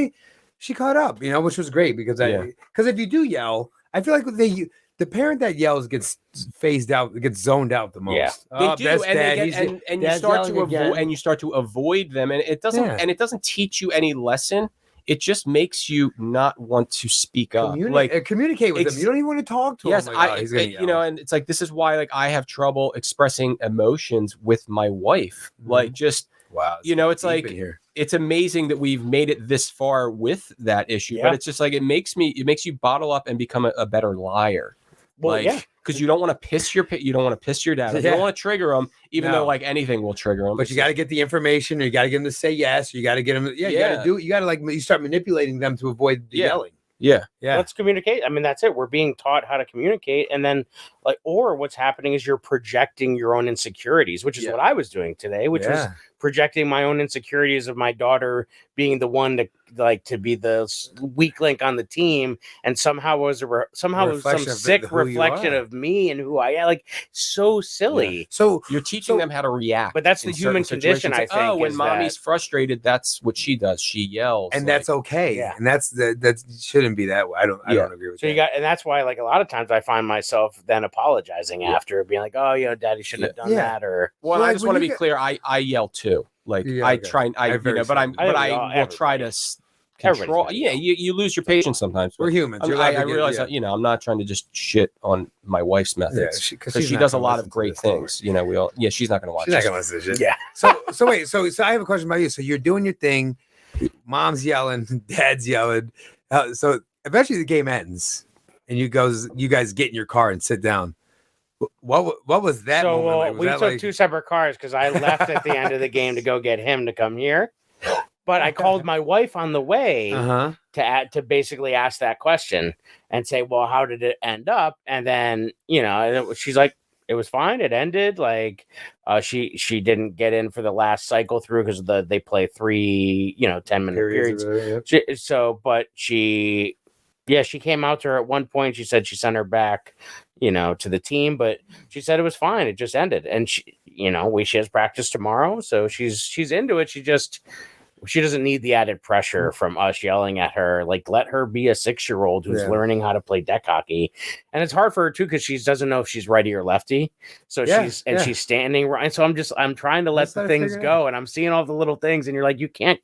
she caught up, which was great because Yeah. if you do yell, I feel like the parent that yells gets phased out, gets zoned out the most. Yeah. They Oh, do, that's and dad. they He's- get, and you dad's start to yelling again. avoid, and you start to avoid them, and it doesn't, Yeah. and it doesn't teach you any lesson. it just makes you not want to speak up. Communicate with him. You don't even want to talk to yes, him. Like, he's gonna you know, and it's like, this is why like I have trouble expressing emotions with my wife. Like just, wow, you know, it's like, it's amazing that we've made it this far with that issue, but it's just like, it makes you bottle up and become a better liar. Well, like, because you don't want to piss your dad. You don't want to trigger him, even though like anything will trigger him. But you got to get the information, or you got to get him to say yes. Or you got to get him. You got to do. You got to you start manipulating them to avoid the yelling. Yeah. Let's communicate. I mean, that's it. We're being taught how to communicate, and then or what's happening is you're projecting your own insecurities, which is what I was doing today, which was projecting my own insecurities of my daughter being the one to be the weak link on the team, and somehow was some sick reflection of me and who I am. Like, so silly. Yeah. So you're teaching them how to react, but that's the human condition. I think. Oh, when mommy's frustrated, that's what she does. She yells, and that's okay. Yeah. And that shouldn't be that way. I don't agree with that. And that's why, like, a lot of times I find myself then apologizing after, being like, oh, you know, daddy shouldn't have done that. Or I just want to be clear. I yell too. Like I try, but I will try to control. Yeah, you lose your patience sometimes. We're humans. I realize that, you know, I'm not trying to just shit on my wife's methods because she does a lot of great things. You know, she's not going to watch. She's not going to listen to shit. Yeah. So wait. So I have a question about you. So you're doing your thing. Mom's yelling. Dad's yelling. So eventually the game ends, and you guys get in your car and sit down. What was that? So moment? we took two separate cars because I left at the end of the game to go get him to come here. But I called my wife on the way to basically ask that question and say, well, how did it end up? And then, you know, she's like, it was fine. It ended. Like, she didn't get in for the last cycle through because they play 3, 10-minute periods. But she came out to her at one point. She said she sent her back, to the team, but she said it was fine. It just ended. And she has practice tomorrow. So she's into it. She doesn't need the added pressure from us yelling at her. Like, let her be a 6-year-old who's learning how to play deck hockey. And it's hard for her too, because she doesn't know if she's righty or lefty. So she's standing right. And so I'm trying to let the things go. And I'm seeing all the little things, and you're like, you can't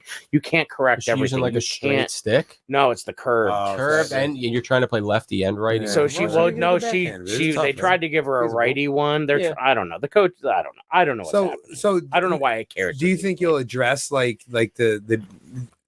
correct everything. Using like a straight stick? No, it's the curve. Curve, and you're trying to play lefty and righty. So they tried to give her a righty one. I don't know. The coach, I don't know what's happening. So I don't know why I care. Do you think you'll address like the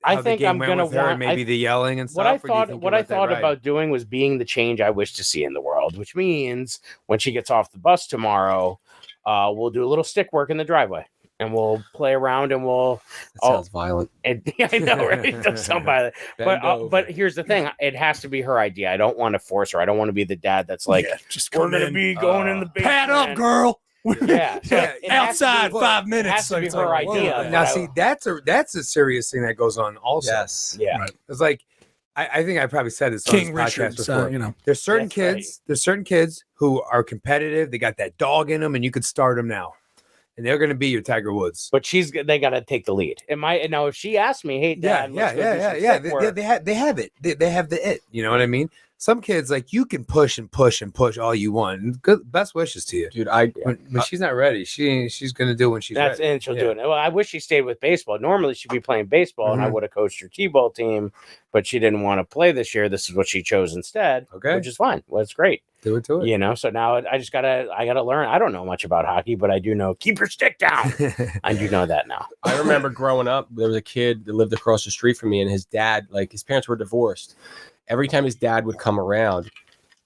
I think I'm gonna want maybe the yelling and stuff? What I thought about doing was being the change I wish to see in the world, which means when she gets off the bus tomorrow, we'll do a little stick work in the driveway, and we'll play around, and that sounds violent. I know, right? It does sound violent. But here's the thing: it has to be her idea. I don't want to force her. I don't want to be the dad that's like, we're gonna be going in the basement. Pad up, girl. Outside 5 minutes. It has to be her idea. Now, see, that's a serious thing that goes on. Also, yes, right. It's like I think I probably said this King on this podcast Richard. before. There's certain kids. There's certain kids who are competitive. They got that dog in them, and you could start them now, and they're going to be your Tiger Woods. But they got to take the lead. Now if she asked me, hey, Dad, they have it. They have the it. You know what I mean? Some kids, like, you can push and push and push all you want. Good, best wishes to you, dude. When she's not ready, she's gonna do when she's ready. And she'll do it. Well, I wish she stayed with baseball. Normally she'd be playing baseball, and I would have coached her t-ball team, but she didn't want to play this year. This is what she chose instead. Okay, which is fine. Well, it's great. Do it to it. So now I gotta learn. I don't know much about hockey, but I do know keep your stick down. I do know that now. I remember growing up, there was a kid that lived across the street from me, and his dad, like, his parents were divorced. Every time his dad would come around,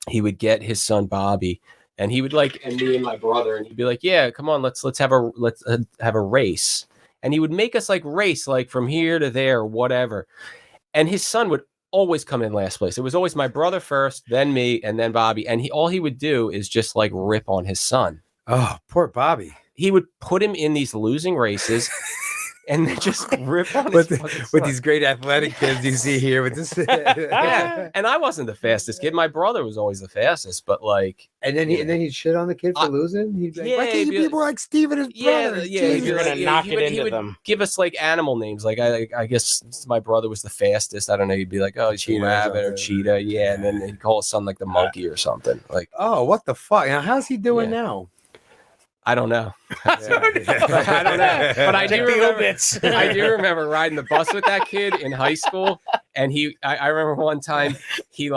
he would get his son Bobby, and he would and me and my brother, and he'd be like, "Yeah, come on, let's have a race." And he would make us race from here to there, whatever. And his son would always come in last place. It was always my brother first, then me, and then Bobby. And all he would do is just rip on his son. Oh, poor Bobby. He would put him in these losing races. And then just rip on with these great athletic kids you see here with this. Yeah. And I wasn't the fastest kid. My brother was always the fastest, but and then he'd shit on the kid for losing. He'd be like, why can't you be more like Steve and his brother? You're gonna knock it into them. Give us animal names. I guess my brother was the fastest. I don't know. He'd be like, oh, he's a rabbit or cheetah. Yeah. And then he'd call his son the monkey or something. Oh, what the fuck? Now, how's he doing now? I don't know. Yeah. I don't know. But I do Check the remember. obits. I do remember riding the bus with that kid in high school, and I remember one time he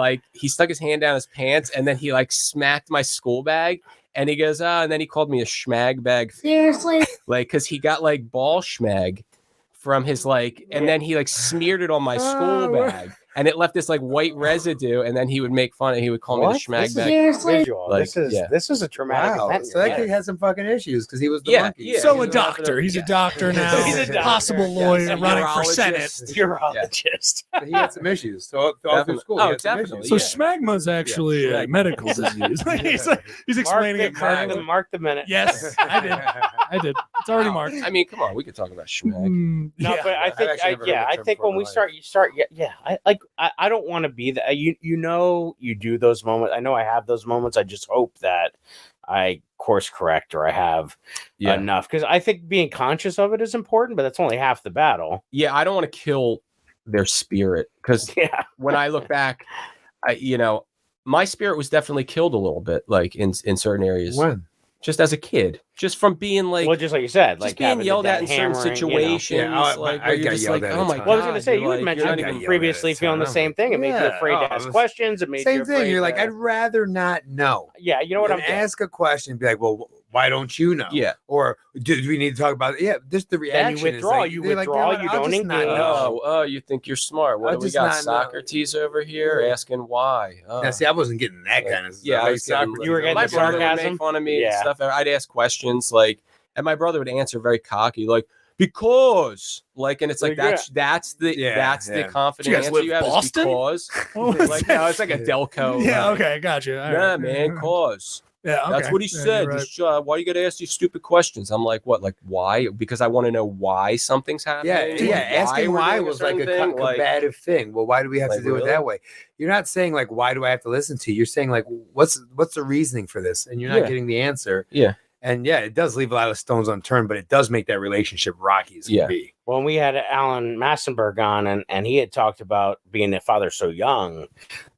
stuck his hand down his pants, and then he like smacked my school bag, and he goes, and then he called me a schmag bag, Seriously? like because he got like ball schmag from his and then he like smeared it on my school bag, and it left this like white residue, and then he would make fun, and he would call me the What? schmag bag. Seriously? Visual. Like, This is a traumatic Wow. event. So that kid had some fucking issues because he was the monkey. Yeah. So he a was doctor. He's a doctor now. He's a doctor. Possible Yes, lawyer a running for urologist. Senate. urologist. He had some issues. So all through Definitely. school, he Oh, had some definitely. issues. So smegma's actually a schmegma. medical disease. he's explaining it correctly. Mark the minute. Yes, I did. I did. It's already marked. I mean, come on, we could talk about schmag. Mm, No, yeah. but I think, actually never heard I that term think before when in we my start, I don't want to be that. You know, you do those moments. I know I have those moments. I just hope that I course correct or I have enough, because I think being conscious of it is important, but that's only half the battle. Yeah, I don't want to kill their spirit because Yeah. when I look back, my spirit was definitely killed a little bit, like in certain areas. When? Just as a kid, just from being like, Well, just like you said, just like being having the yelled at dad in certain hammering, situations. Yeah, like, I where you're got just yelled like, at oh a my ton. god. Well, I was going to say, you're you had like, mentioned you're not I got even yelled previously at a feeling the ton. same thing. It made you Yeah, afraid to I ask was- questions. It made you Same afraid thing. You're like, to- I'd rather not know. yeah, you know what I'm Then saying. ask a question and be like, well, why don't you know? Yeah. Or do we need to talk about it? Yeah, just the reaction. Then you withdraw. Is like, You they're like, withdraw. you know You what, I'll don't just not engage. know. Oh, you think you're smart? What I'll do we just got? not know. Socrates over here asking why. Oh. Now, see, I wasn't getting that kind of stuff. Yeah, I Like was getting, Socrates, You were getting my the brother would sarcasm? make fun of me and Yeah. stuff. I'd ask questions like, and my brother would answer very cocky, like, because, like, and it's like Yeah. that's the Yeah, the yeah. confident You guys answer live you have is Boston? because. What was Like, that? no, it's like a Delco. Yeah, okay, gotcha. All Yeah, right. man, cause. Yeah, okay. That's what he Yeah, said. you're right. Just, why you gotta ask these stupid questions? I'm like, what? Like, why? Because I want to know why something's happening. Yeah, Like, yeah. Asking we're why doing was like certain a thing? Like, combative thing. Well, why do we have Like, to do it really? that way? You're not saying like, why do I have to listen to you? You're saying like, what's the reasoning for this? And you're not Yeah. getting the answer. Yeah. And yeah, it does leave a lot of stones unturned, but it does make that relationship rocky as Yeah. can be. When we had Alan Massenberg on, and he had talked about being a father so young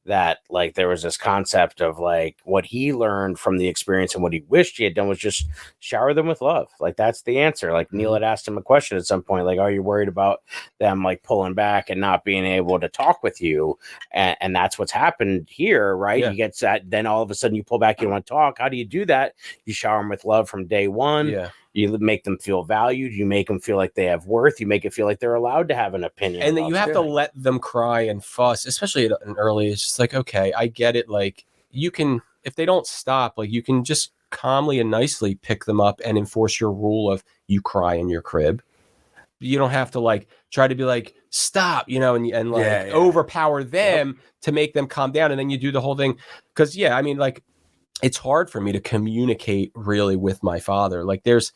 that like there was this concept of like what he learned from the experience and what he wished he had done was just shower them with love. Like that's the answer. Like Neil had asked him a question at some point, like, are you worried about them like pulling back and not being able to talk with you? And that's what's happened here, right? Yeah. You get that, then all of a sudden you pull back, you don't want to talk. How do you do that? You shower them with love from day one. Yeah. You make them feel valued. You make them feel like they have worth. You make it feel like they're allowed to have an opinion. And then about you have to something. let them cry and fuss, especially at an early age. It's just like, okay, I get it. Like you can, if they don't stop, like you can just calmly and nicely pick them up and enforce your rule of you cry in your crib. You don't have to like try to be like, stop, and like Yeah, yeah. overpower them to make them calm down. And then you do the whole thing. Cause I mean, like, it's hard for me to communicate really with my father. Like there's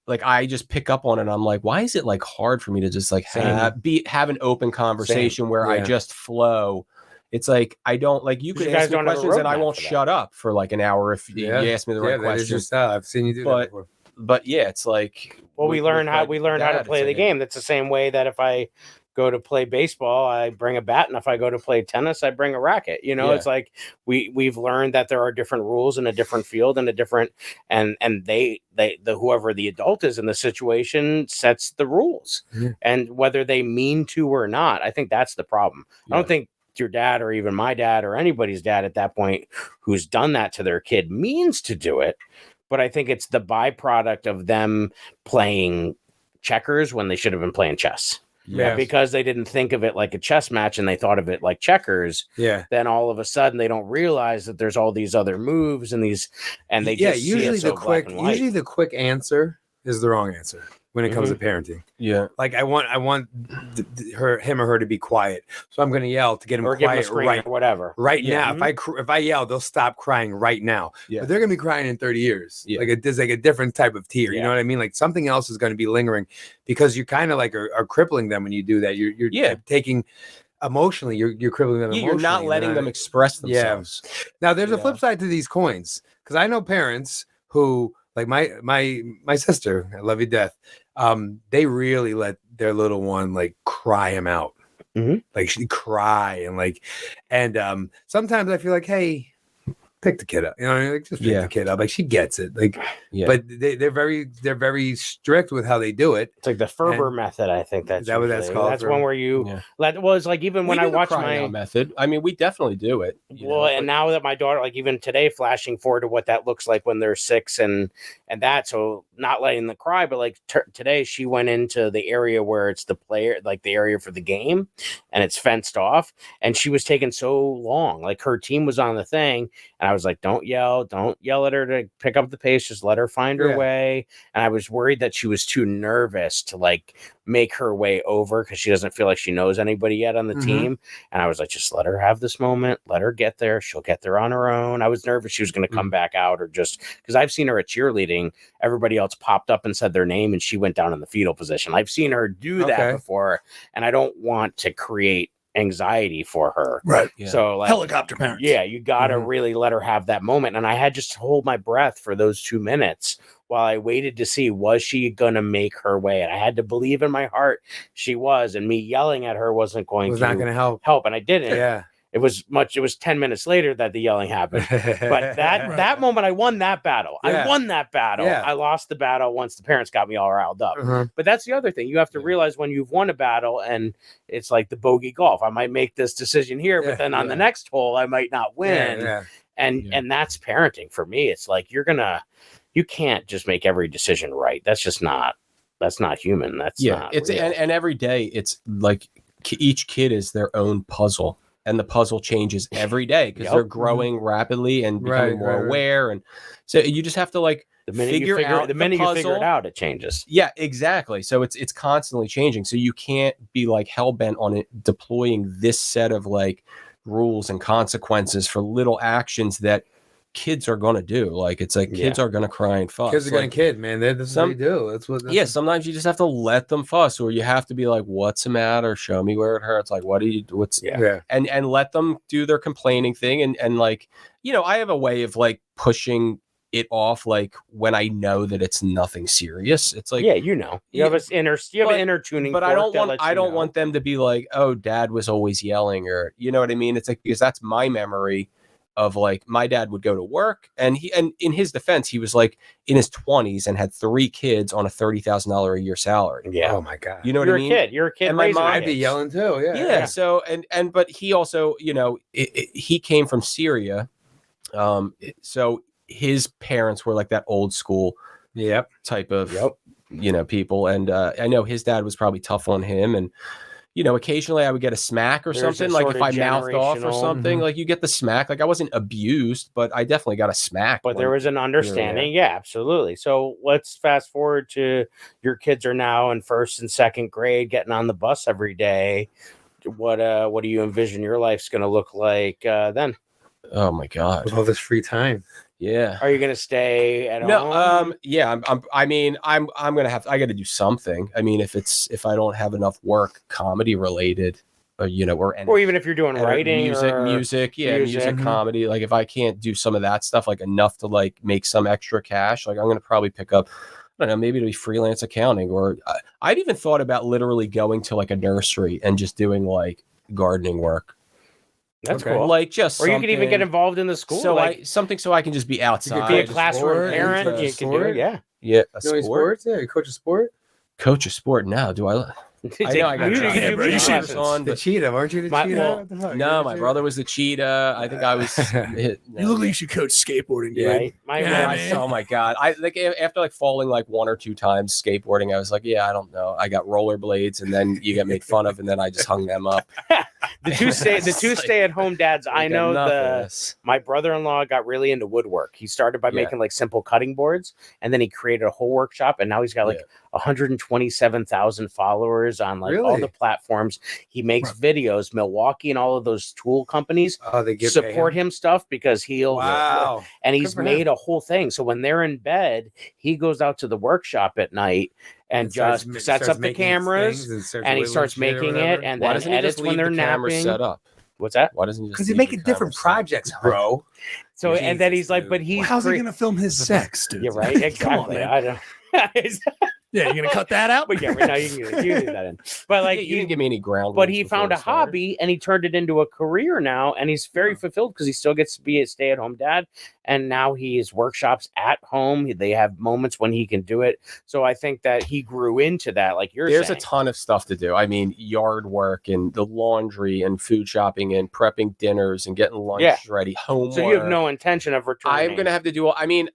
like, I just pick up on it. And I'm like, why is it like hard for me to just like have an open conversation where I Yeah. just flow? It's like, I don't like, you 'Cause could you guys ask me don't have a questions and I roadmap won't for that. shut up for like an hour if you ask me the right that is your question. style. I've seen you do that But- before. But yeah, it's like, Well, we with learn how my we learn how to dad, play it's the like- game. That's the same way that if I go to play baseball, I bring a bat, and if I go to play tennis, I bring a racket. Yeah. It's like we've learned that there are different rules in a different field and a different and the whoever the adult is in the situation sets the rules, Yeah. and whether they mean to or not. I think that's the problem. I Yeah. don't think your dad or even my dad or anybody's dad at that point who's done that to their kid means to do it. But I think it's the byproduct of them playing checkers when they should have been playing chess. Yeah. Because they didn't think of it like a chess match and they thought of it like checkers. Yeah. Then all of a sudden they don't realize that there's all these other moves and they just see usually it so black and white. the quick answer is the wrong answer when it comes to parenting. Yeah. Like I want him or her to be quiet, so I'm going to yell to get him or give them a quiet screen right or whatever. right Yeah. now. If I yell, they'll stop crying right now. Yeah. But they're going to be crying in 30 years. Yeah. Like there's like a different type of tear. You Yeah. know what I mean? Like something else is going to be lingering because you kind of like are crippling them when you do that. You're Yeah. taking emotionally. You're crippling them. Yeah, you're not emotionally. letting them express Yeah. themselves. Now there's a Yeah. flip side to these coins because I know parents who like my sister, I love you to death. They really let their little one like cry him out. Mhm. Like she'd cry and sometimes I feel like, hey, pick the kid up. You know, what I mean? Like, just pick Yeah. the kid up. Like she gets it. Like, Yeah. but they're very strict with how they do it. It's like the Ferber And- method. I think that's Is that what that's usually- called, That's Ferber? one where you. Yeah. That was like even when We I do the watch crying my. out method. I mean, we definitely do it. Well, and now that my daughter, like even today, flashing forward to what that looks like when they're 6 and that, so not letting them cry, but like today she went into the area where it's the player, like the area for the game, and it's fenced off, and she was taking so long, like her team was on the thing, and I was like, don't yell at her to pick up the pace, just let her find her Yeah. way, and I was worried that she was too nervous to like make her way over because she doesn't feel like she knows anybody yet on the Mhm. team. And I was like, just let her have this moment. Let her get there. She'll get there on her own. I was nervous she was going to come back out or just because I've seen her at cheerleading. Everybody else popped up and said their name and she went down in the fetal position. I've seen her do that Okay. before. And I don't want to create anxiety for her. Right. Yeah. So like, Helicopter parents. yeah, you got to Mhm. really let her have that moment. And I had just to hold my breath for those 2 minutes while I waited to see, was she going to make her way? And I had to believe in my heart she was. And me yelling at her wasn't It going was to not going to help. help. And I didn't. Yeah. It was 10 minutes later that the yelling happened. But that moment, I won that battle. Yeah. I won that battle. Yeah. I lost the battle once the parents got me all riled up. Uh-huh. But that's the other thing. You have to Yeah. realize when you've won a battle, and it's like the bogey golf. I might make this decision here, Yeah, but then on the yeah. next hole, I might not win. Yeah. And that's parenting for me. It's like you can't just make every decision right. That's not human. That's not it's real. and every day it's like each kid is their own puzzle, and the puzzle changes every day because Yep. they're growing rapidly and becoming Right, more right. aware. And so you just have to like the minute figure you figure out the minute you figure it puzzle. out, it changes. Yeah, exactly. So it's constantly changing. So you can't be like hell bent on it deploying this set of like rules and consequences for little actions that kids are going to do. Like it's like kids are going to cry and fuss. Kids are going Like, to kid, man. That's what you do. That's what. yeah, sometimes you just have to let them fuss, or you have to be like, "What's the matter? Show me where it hurts." Like, what's Yeah. and let them do their complaining thing, and like, you know, I have a way of like pushing it off, like when I know that it's nothing serious. It's like, Yeah, you know, you have Yeah, an inner tuning. but I fork don't that want lets I you don't know. want them to be like, "Oh, dad was always yelling," or you know what I mean? It's like, because that's my memory of like my dad would go to work, and in his defense, he was like in his 20s and had 3 kids on a $30,000 a year salary. Yeah, Oh my god. You know what you're I mean? a kid. You're a kid. And my raising mom- I'd be kids. yelling too. Yeah. Yeah. So but he also, you know, he came from Syria, so his parents were like that old school Yep. type of Yep. you know people, and I know his dad was probably tough on him, and you know occasionally I would get a smack or There's something, a like sort if of I mouthed off or generational- something, Mhm. like you get the smack. Like I wasn't abused, but I definitely got a smack. But there when- was an understanding. Yeah, absolutely. So let's fast forward to your kids are now in 1st and 2nd grade, getting on the bus every day. What do you envision your life's going to look like then? Oh my god. With all this free time. Yeah. Are you going to stay at No, home? yeah, I'm gonna have, I got to do something. I mean, if I don't have enough work, comedy related, or you know, Or even if you're doing writing, music, or music, music. comedy. Like if I can't do some of that stuff, like enough to like make some extra cash, like I'm gonna probably pick up, I don't know, maybe it'll be freelance accounting, or I'd even thought about literally going to like a nursery and just doing like gardening work, That's Okay. cool. like just Or you could even get something- involved in the school. So like, so I can just be outside, be a coach a classroom sport, parent. coach a You could do sport. it. Yeah. yeah, a You know any sport, sports? Yeah, you coach a sport? coach a sport. Now, do I? I know I got You tried. could do Yeah, bro, you music should- lessons. on, The but cheetah, aren't you the My- cheetah? well, What the fuck? no, You're my the brother was the cheetah. I think I was. You look like you should coach skateboarding, dude. Right? My, Yeah, my- man. Oh my god! I like after like falling like 1 or 2 times skateboarding, I was like, yeah, I don't know. I got rollerblades, and then you get made fun of, and then I just hung them up. the two stay at home dads. I Like, know enough of this. my brother-in-law got really into woodwork. He started by Yeah. making like simple cutting boards, and then he created a whole workshop, and now he's got like Yeah. 127,000 followers on like all Really? the platforms. He makes videos. Milwaukee and all of those tool companies Oh, they give support him stuff because he'll Wow. and Good he's for made a whole thing. So when they're in bed, he goes out to the workshop at night and just sets up the cameras, and he starts making it, and Why then doesn't he edits just when leave they're the camera napping. set up? What's that? Why doesn't he just? because he's leave making the different camera set up? projects, bro. So and then Jesus, he's like, dude. but he's How's he crea- gonna film his sex, dude? Yeah, right. Come on, Exactly. man. I don't. Yeah, you're gonna cut that out. But yeah, right now you can leave that in. But like, Yeah, you didn't give me any ground. but rules he before found we a started. hobby and he turned it into a career now, and he's very fulfilled because he still gets to be a stay-at-home dad, and now he has workshops at home. They have moments when he can do it. So I think that he grew into that, like you're There's saying. a ton of stuff to do. I mean, yard work and the laundry and food shopping and prepping dinners and getting lunch ready, homework. So you have no intention of returning. I'm gonna have to do. I mean,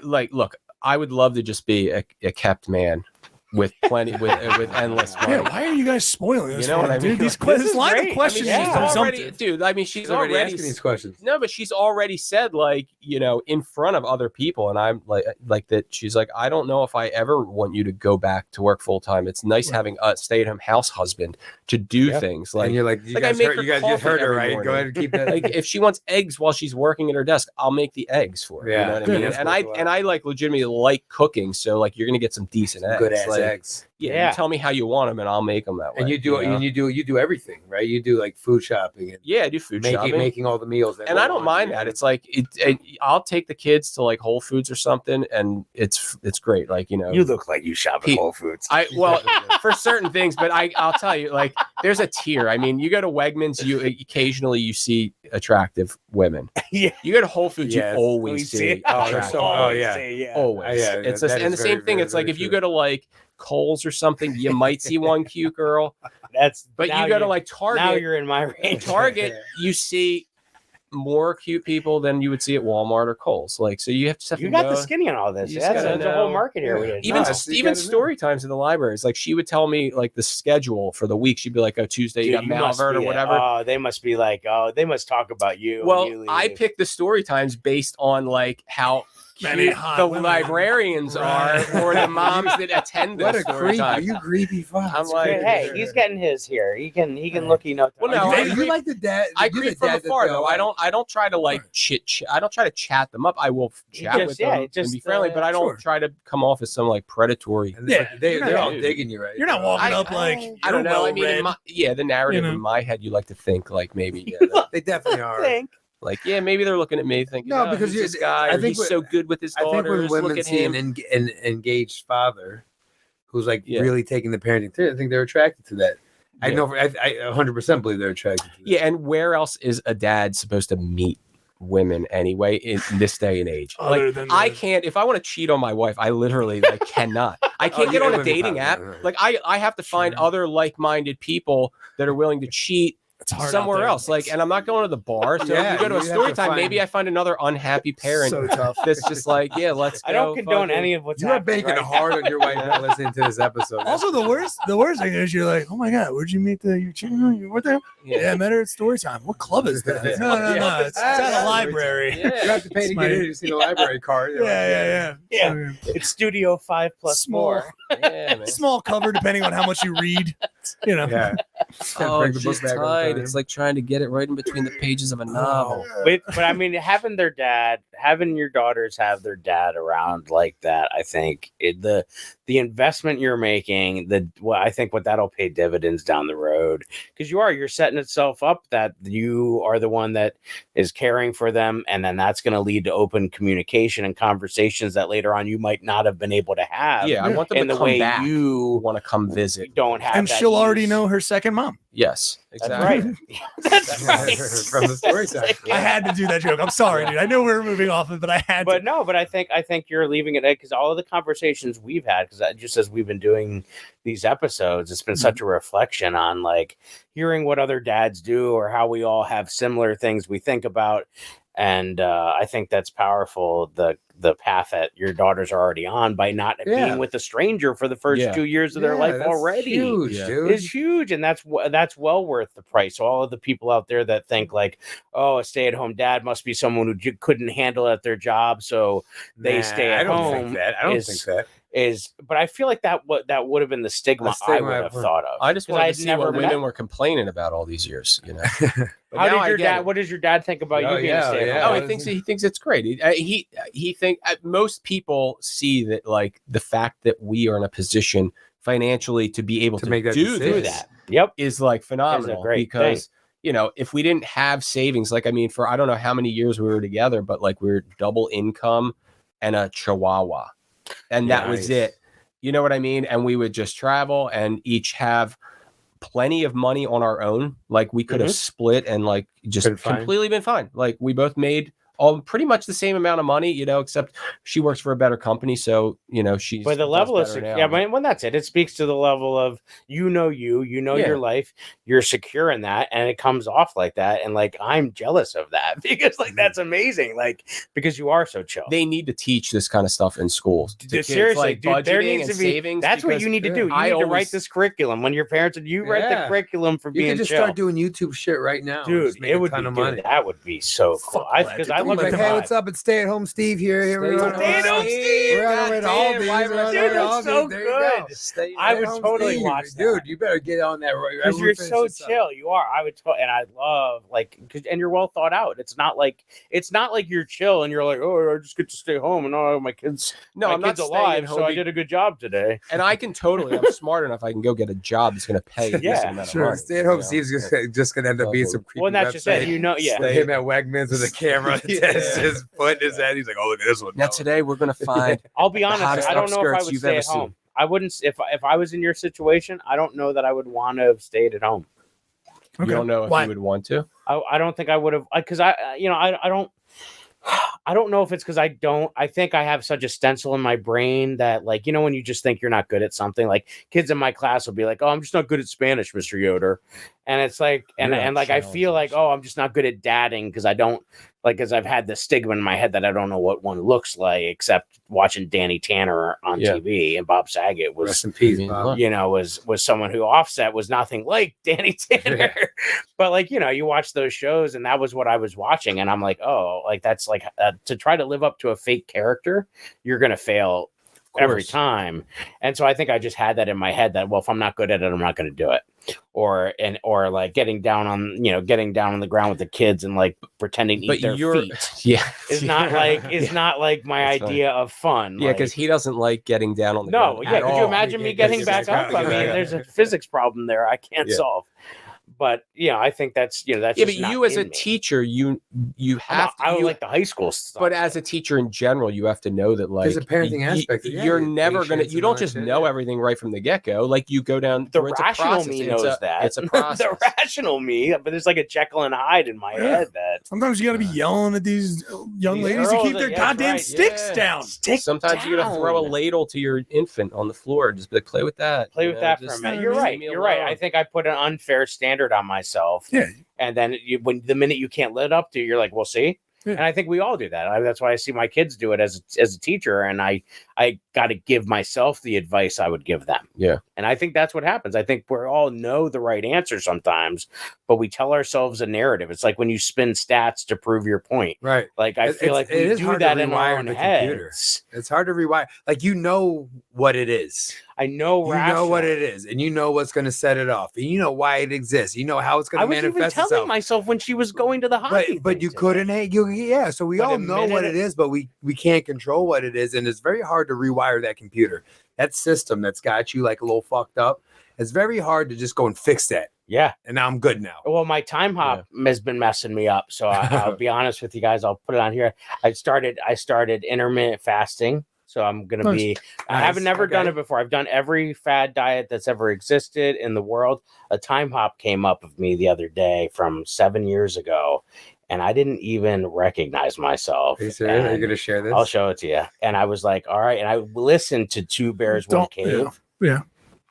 look. I would love to just be a kept man with plenty with endless money. Yeah, why are you guys spoiling this? You know what I dude? mean? This line great. of questions I mean, is yeah. She's already, presumptive. dude. I mean, she's already asking these questions. No, but she's already said, like, you know, in front of other people, and I'm like that. She's like, I don't know if I ever want you to go back to work full time. It's nice having a stay-at-home house husband to do things like. And you're like, you guys make heard, her you guys just coffee heard her, every right? morning. Go ahead and keep that. Like, if she wants eggs while she's working at her desk, I'll make the eggs for her. Yeah. You know what Good. I mean? That's And I like legitimately like cooking, so like you're gonna get some decent eggs. good ass Like, eggs. Yeah, you tell me how you want them, and I'll make them that way. And you do everything, right? You do like food shopping and Yeah, I do food shopping. making all the meals. And I don't mind that. It's like I'll take the kids to like Whole Foods or something, and it's great. Like, you know, You look like you shop at Whole Foods. for certain things, but I'll tell you, like, there's a tier. I mean, you go to Wegmans, you occasionally you see attractive women. Yeah. You go to Whole Foods, Yes. you always see attractive. Yeah, Always. It's that and is the very, same thing. very, It's like very if you true. go to like Kohl's or something, you might see one cute girl, but now you go to you're- like Target. Now you're in my range. Target, you see more cute people than you would see at Walmart or Kohl's. Like, so you have to. You got the skinny on all this. You just Yeah, gotta there's a whole know. market here. we didn't Even know. you gotta story times in the libraries. Like, she would tell me like the schedule for the week. She'd be like, "Oh, Tuesday you Dude, got you must Malvern or be whatever." Oh, they must be like, they must talk about you. when Well, you I leave. pick the story times based on like how Many cute hot the women. librarians Right. are, or the moms that attend What the a story creep! time. You creepy fuck. I'm like, Hey, he's getting his here. He can look. Well, no, you, I you creep- like the dad. I you're the creep from dad that afar they'll though. like. I don't try to like I don't try to chat them up. I will chat just- with yeah, them just, and be friendly, but I don't sure. try to come off as some like predatory. And Yeah, they're all not- digging you, right? You're not walking I- up like I don't you're know. I mean, well-read. the narrative You know? in my head, you like to think like maybe, yeah, They definitely are. Think. like maybe they're looking at me thinking, No, oh, because who's this you- guy, I or think he's what- so good with his I think daughters. when Look women at see him. an engaged father who's like Yeah. really taking the parenting, I think they're attracted to that. I Yeah. know. I 100% believe they're attracted to that. Yeah, and where else is a dad supposed to meet women anyway in this day and age? Other Like, than I the- can't. If I want to cheat on my wife, I literally like cannot. I can't get yeah, on it a would be dating fine. app. Yeah, right. Like, I have to find Sure. other like-minded people that are willing to cheat It's hard out somewhere there. else. Like, and I'm not going to the bar. So Yeah, if you go to a you have story to time, maybe find- I find another unhappy parent So tough. that's just like, yeah, let's go. I don't condone fucking- any of what's You are happening banking right hard now. on your wife not listening to this episode. Also, the worst thing is you're like, oh my god, where'd you meet your channel? You were there? Yeah, I met her at story time. What club is that? No. It's at a library. You have to pay to get in to see the library card. Yeah. Yeah. It's Studio 5 plus Small. 4. Yeah, man. Small cover depending on how much you read. You know. Yeah. Oh, Bring the it's book just back on tight. time. It's like trying to get it right in between the pages of a novel. But I mean, having your daughters have their dad around like that, I think the investment you're making, I think what that'll pay dividends down the road, because you're setting itself up that you are the one that is caring for them, and then that's going to lead to open communication and conversations that later on you might not have been able to have. Yeah, I want them in to the come way back. you Want to come visit? don't have, And that she'll already use. know her second mom. Yes, That's exactly. right. That's right. From the story time. Yeah. I had to do that joke. I'm sorry, dude. I know we were moving off it, but I had But to. no, but I think you're leaving it because all of the conversations we've had, because just as we've been doing these episodes, it's been such a reflection on like hearing what other dads do or how we all have similar things we think about, and I think that's powerful. The path that your daughters are already on by not Yeah. being with a stranger for the first Yeah. 2 years of their Yeah, life that's already. huge, Yeah. dude. Is huge, and that's well worth the price. So all of the people out there that think like, oh, a stay-at-home dad must be someone who couldn't handle it at their job, so they Nah, stay at I don't home. think that. I don't is- think that. But I feel like that would have been the stigma, The stigma I would have thought of. I just 'Cause wanted I'd to see never what met- women were complaining about all these years. You know, But How now did I your get dad? it. What does your dad think about Oh, you being a yeah, stay-at-home? yeah. Oh, he thinks it's great. He think most people see that like the fact that we are in a position financially to be able To to make that do decision. Do this that. Yep. is like phenomenal great because you know, if we didn't have savings, like I mean, for I don't know how many years we were together, but like we were double income and a chihuahua, and that was Nice. it. You know what I mean? And we would just travel and each have plenty of money on our own. Like we could have split and like just Been fine. completely been fine. Like we both made all pretty much the same amount of money, you know, except she works for a better company. So, you know, she's But the does level of better now. yeah, when that's it. It speaks to the level of you know your life, you're secure in that, and it comes off like that. And like I'm jealous of that because like that's amazing. Like because you are so chill. They need to teach this kind of stuff in schools. to kids, Seriously, like dude, there budgeting needs to and be savings. that's what because you need to do. You I need to write always- this curriculum when your parents you write the Yeah. curriculum for You being can just chill. start doing YouTube shit right now. and Dude, just make it a would ton be of money. that would be so cool. Fuck Because that, I dude. love Don't the let Hey, them vibe. what's up? It's Stay at Home Steve here. Here we are. Stay at Home Steve. We're on our way to God damn, Aldi's. why We're would on you our way Dude, to that's Aldi's. so There you go. good. Stay I Stay would at Home totally Steve. watch that. Dude, you better get on that. Because you're so chill, you are. I would, and I love and you're well thought out. It's not like you're chill and you're like, oh, I just get to stay home and oh, my kids, No, my I'm not kid's staying alive, home so I be- did a good job today. And I can totally, I'm smart enough. I can go get a job that's going to pay. a decent Yeah, amount of sure. money, Stay at Home you know? Steve's just gonna end up being some creepy Well, and that's just it. website. You know, yeah. With him at Wegmans with a camera, Yeah. his foot in his head. He's like, "Oh, look at this one." Now today we're going to find I'll be the honest. hottest I don't know if I upskirts would you've stay ever at home. seen. I wouldn't. If I was in your situation, I don't know that I would want to have stayed at home. You don't know if Why? you would want to. I don't think I would have because I don't know if it's because I think I have such a stencil in my brain that like, you know, when you just think you're not good at something, like kids in my class will be like, oh, I'm just not good at Spanish, Mr. Yoder. And it's like, and like, I feel like, oh, I'm just not good at dadding because I don't like, because I've had the stigma in my head that I don't know what one looks like except watching Danny Tanner on TV, and Bob Saget was, Rest in peace, I mean, Bob. look. you know, was someone who Offset was nothing like Danny Tanner. But like, you know, you watch those shows and that was what I was watching. And I'm like, oh, like that's like to try to live up to a fake character, you're going to fail every time. And so I think I just had that in my head that, well, if I'm not good at it, I'm not going to do it. Or like getting down on the ground with the kids and like pretending to eat their feet. Yeah. Is not like my That's idea of fun. Yeah, because he doesn't like getting down on the no, ground. yeah. at Could you all. imagine me He getting gets back back up? I up. mean, Yeah. there's a physics problem there I can't Yeah. solve. But yeah, I think that's that's. Yeah, just but not you as a in me. teacher, you have to. I you- like the high school stuff. But as a teacher in general, you have to know that like There's a parenting aspect. Yeah, you're your never gonna. patience You and all don't that just shit, know yeah. everything right from the get go. Like you go down. the through, it's a rational process. me It's knows a- that. It's a process. The rational me, but there's like a Jekyll and Hyde in my head that Sometimes you got to be yelling at these young These ladies to girls keep that- their yeah, goddamn right, sticks yeah. down. stick Sometimes you gotta throw a down. ladle to your infant on the floor. Just be like, play with that. Play you with know, that for a just minute. leave You're right. me You're right. alone. I think I put an unfair standard on myself. Yeah. And then when the minute you can't live up to, you're like, well, see. Yeah. And I think we all do that. That's why I see my kids do it as a teacher, and I got to give myself the advice I would give them. Yeah. And I think that's what happens. I think we all know the right answer sometimes, but we tell ourselves a narrative. It's like when you spin stats to prove your point. Right. Like I feel like it we is do hard to that in our rewire own the computer. heads. It's hard to rewire. Like you know what it is. I know. You know what it is, and you know what's going to set it off, and you know why it exists. You know how it's going I to was even manifest telling itself. myself when she was going to the hockey. But thing you today. couldn't. Yeah. So we But all a know what minute- it is, but we can't control what it is, and it's very hard to rewire that computer. That system that's got you like a little fucked up. It's very hard to just go and fix that. Yeah. And now I'm good now. Well, my time hop has been messing me up. So I'll be honest with you guys. I'll put it on here. I started intermittent fasting. So I'm gonna Nice. be. I Nice. haven't never done Okay. it before. I've done every fad diet that's ever existed in the world. A time hop came up with me the other day from 7 years ago, and I didn't even recognize myself. Are you serious? Are you And going to share this? I'll show it to you. And I was like, all right. And I listened to Two Bears One Don't- Cave. yeah.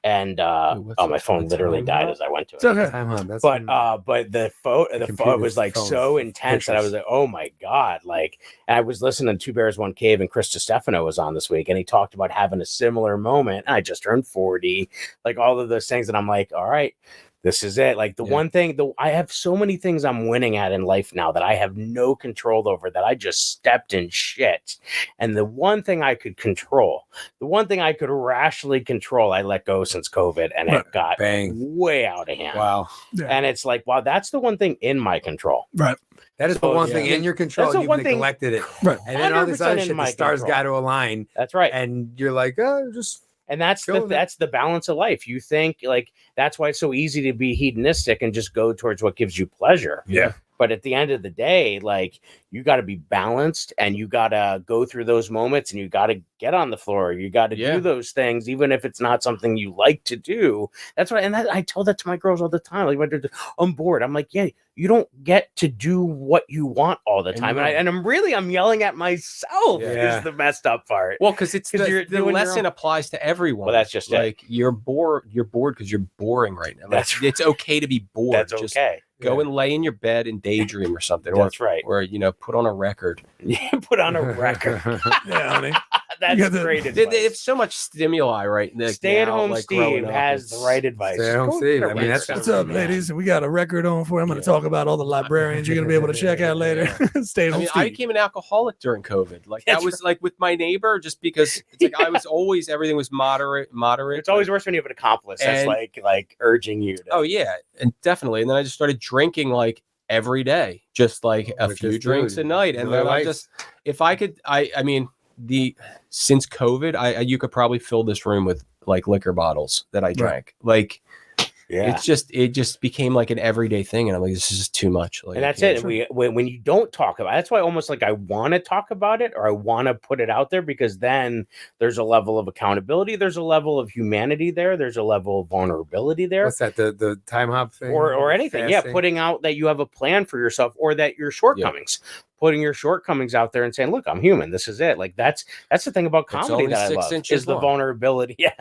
And what's my up phone with literally time died hop? as I went to it. It's okay. Time on. That's But when- the photo computer's was like phones, so intense that I was pictures. like, oh my god! Like, and I was listening to Two Bears One Cave, and Chris Stefano was on this week, and he talked about having a similar moment. And I just turned 40, like all of those things, and I'm like, all right, this is it. Like the Yeah. one thing, I have so many things I'm winning at in life now that I have no control over, that I just stepped in shit. And the one thing I could control, the one thing I could rationally control, I let go since COVID, and it got Bang. way out of hand. Wow. Yeah. And it's like, wow, that's the one thing in my control. Right. That is the So, one yeah. thing in your control. That's the You've one thing- neglected it. Right. And then all this 100% other in shit, my the stars control. got to align. That's right. And you're like, oh, just And that's Chilling it. that's the balance of life. You think like that's why it's so easy to be hedonistic and just go towards what gives you pleasure. Yeah. But at the end of the day, like, you got to be balanced, and you got to go through those moments, and you got to get on the floor. You got to do those things, even if it's not something you like to do. That's what, and I tell that to my girls all the time. Like, I'm bored. I'm like, yeah, you don't get to do what you want all the time. And I'm yelling at myself is the messed up part. Well, because it's the lesson applies to everyone. Well, that's just like you're bored because you're boring right now. Like, it's okay to be bored. That's just okay. Go and lay in your bed and daydream or something. That's right. Or put on a record. Yeah, put on a record. Yeah, honey. That's great advice. They have so much stimuli right now. Stay-at-home Steve has the right advice. Stay-at-home Steve. I mean, that's what's up, ladies. And we got a record on for you. I'm going to talk about all the librarians you're going to be able to check out later. Stay-at-home Steve. I became an alcoholic during COVID. Like that was like with my neighbor, just because it's like I was always everything was moderate. It's always worse when you have an accomplice that's like urging you to. Oh yeah, and definitely. And then I just started drinking like every day, just like a few drinks a night, and then I just, if I could, I mean, since COVID, you could probably fill this room with like liquor bottles that I drank. Like, it just became like an everyday thing, and I'm like, this is just too much. Like, and that's it. When you don't talk about it, that's why almost like I want to talk about it, or I want to put it out there, because then there's a level of accountability, there's a level of humanity there, there's a level of vulnerability there. What's that? The time hop thing, or anything? Fasting? Yeah, putting out that you have a plan for yourself, or that your shortcomings. Putting your shortcomings out there and saying, look, I'm human. This is it. Like that's the thing about comedy that I love is the vulnerability. Yeah.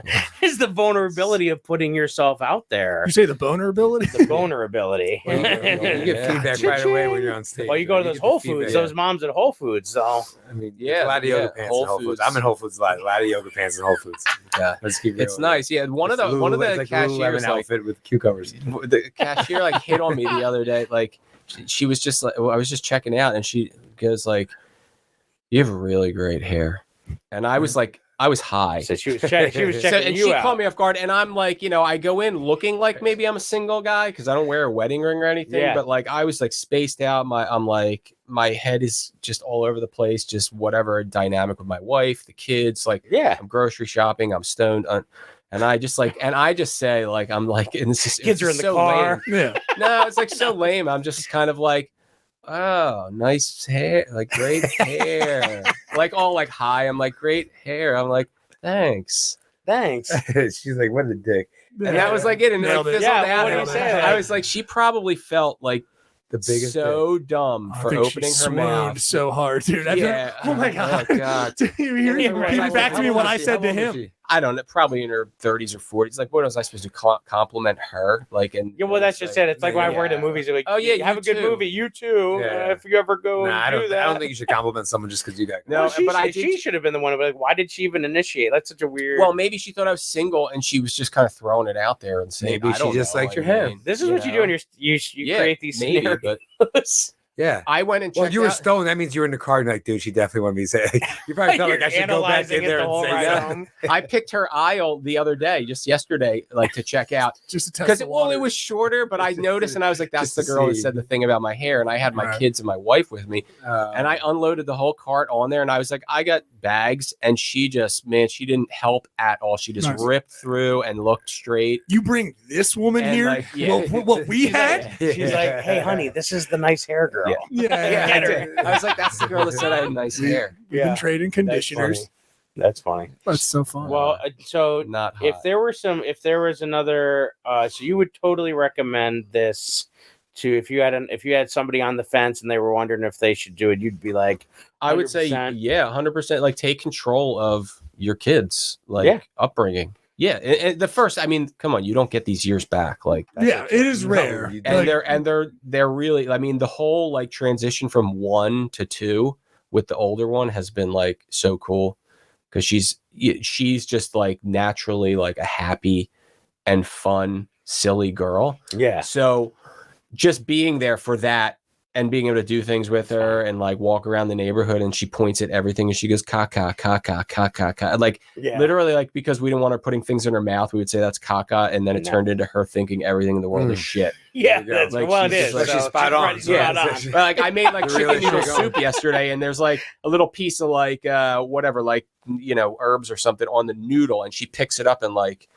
Is the vulnerability of putting yourself out there. You say the vulnerability? The vulnerability. You get feedback right away when you're on stage. Well, you go to those Whole Foods, those moms at Whole Foods. So I mean, a lot of yoga pants in Whole Foods. I'm in Whole Foods a lot. A lot of yoga pants in Whole Foods. Yeah. Let's keep it It's nice. Yeah. One of the cashiers outfit with cucumbers. The cashier like hit on me the other day. Like she was just like, I was just checking out, and she goes like, you have really great hair. And I was like, I was high. So she was checking and she caught me off guard, and I'm like, I go in looking like maybe I'm a single guy because I don't wear a wedding ring or anything, but like I was like spaced out. I'm like, my head is just all over the place, just whatever dynamic with my wife, the kids, like I'm grocery shopping, I'm stoned. And I just say like, I'm like, and this is kids are in the car. Lame. Yeah. No, it's like so lame. I'm just kind of like, oh, nice hair, like great hair, like all like hi. I'm like, great hair. I'm like, thanks. She's like, what a dick. And that was like it, and it like fizzled out. What do you say? I was like, she probably felt like the biggest so dumb for opening her mouth so hard, dude. Oh my god. Oh god. Repeat back to me what I said to him. I don't know, probably in her 30s or 40s. Like, what was I supposed to compliment her? Like, and well, that's just it. It's like when I work in movies. Like, oh yeah, you have a good movie. You too. If you ever go, I don't think you should compliment someone just because you got. No, but she should have been the one. Like, why did she even initiate? That's such a weird. Well, maybe she thought I was single, and she was just kind of throwing it out there and saying, maybe she just liked your hair. This is what you do when you create these scenarios. Yeah, I went and checked. Well, you were stoned. That means you were in the car. And like, dude, she definitely wanted me to say. You probably felt like I should go back in there and say that. I picked her aisle the other day, just yesterday, like to check out, just to test because it was shorter. But I noticed, and I was like, "That's the girl that said the thing about my hair." And I had my kids and my wife with me, and I unloaded the whole cart on there. And I was like, "I got bags," and she just, she didn't help at all. She just ripped through and looked straight. You bring this woman here? Like, what we had? She's like, "Hey, honey, this is the nice hair girl." Yeah. I was like, that's the girl that said I had nice hair. We've been trading conditioners. That's funny. That's so fun. Well, so not hot. if there was another, so you would totally recommend this to if you had somebody on the fence and they were wondering if they should do it, you'd be like, 100%. I would say, 100%. Like, take control of your kids, like upbringing. Yeah, and the first, I mean, come on, you don't get these years back. Like, it is rare, and they're really. I mean, the whole like transition from 1 to 2 with the older one has been like so cool because she's just like naturally like a happy and fun, silly girl. Yeah. So just being there for that. And being able to do things with her and like walk around the neighborhood, and she points at everything and she goes caca, caca, caca, caca. Like literally, like, because we didn't want her putting things in her mouth, we would say that's caca, and then it turned into her thinking everything in the world is shit. Yeah, that's like, well, it is. Like, she's spot on. But like, I made like chicken noodle soup yesterday, and there's like a little piece of like whatever, like herbs or something on the noodle, and she picks it up and like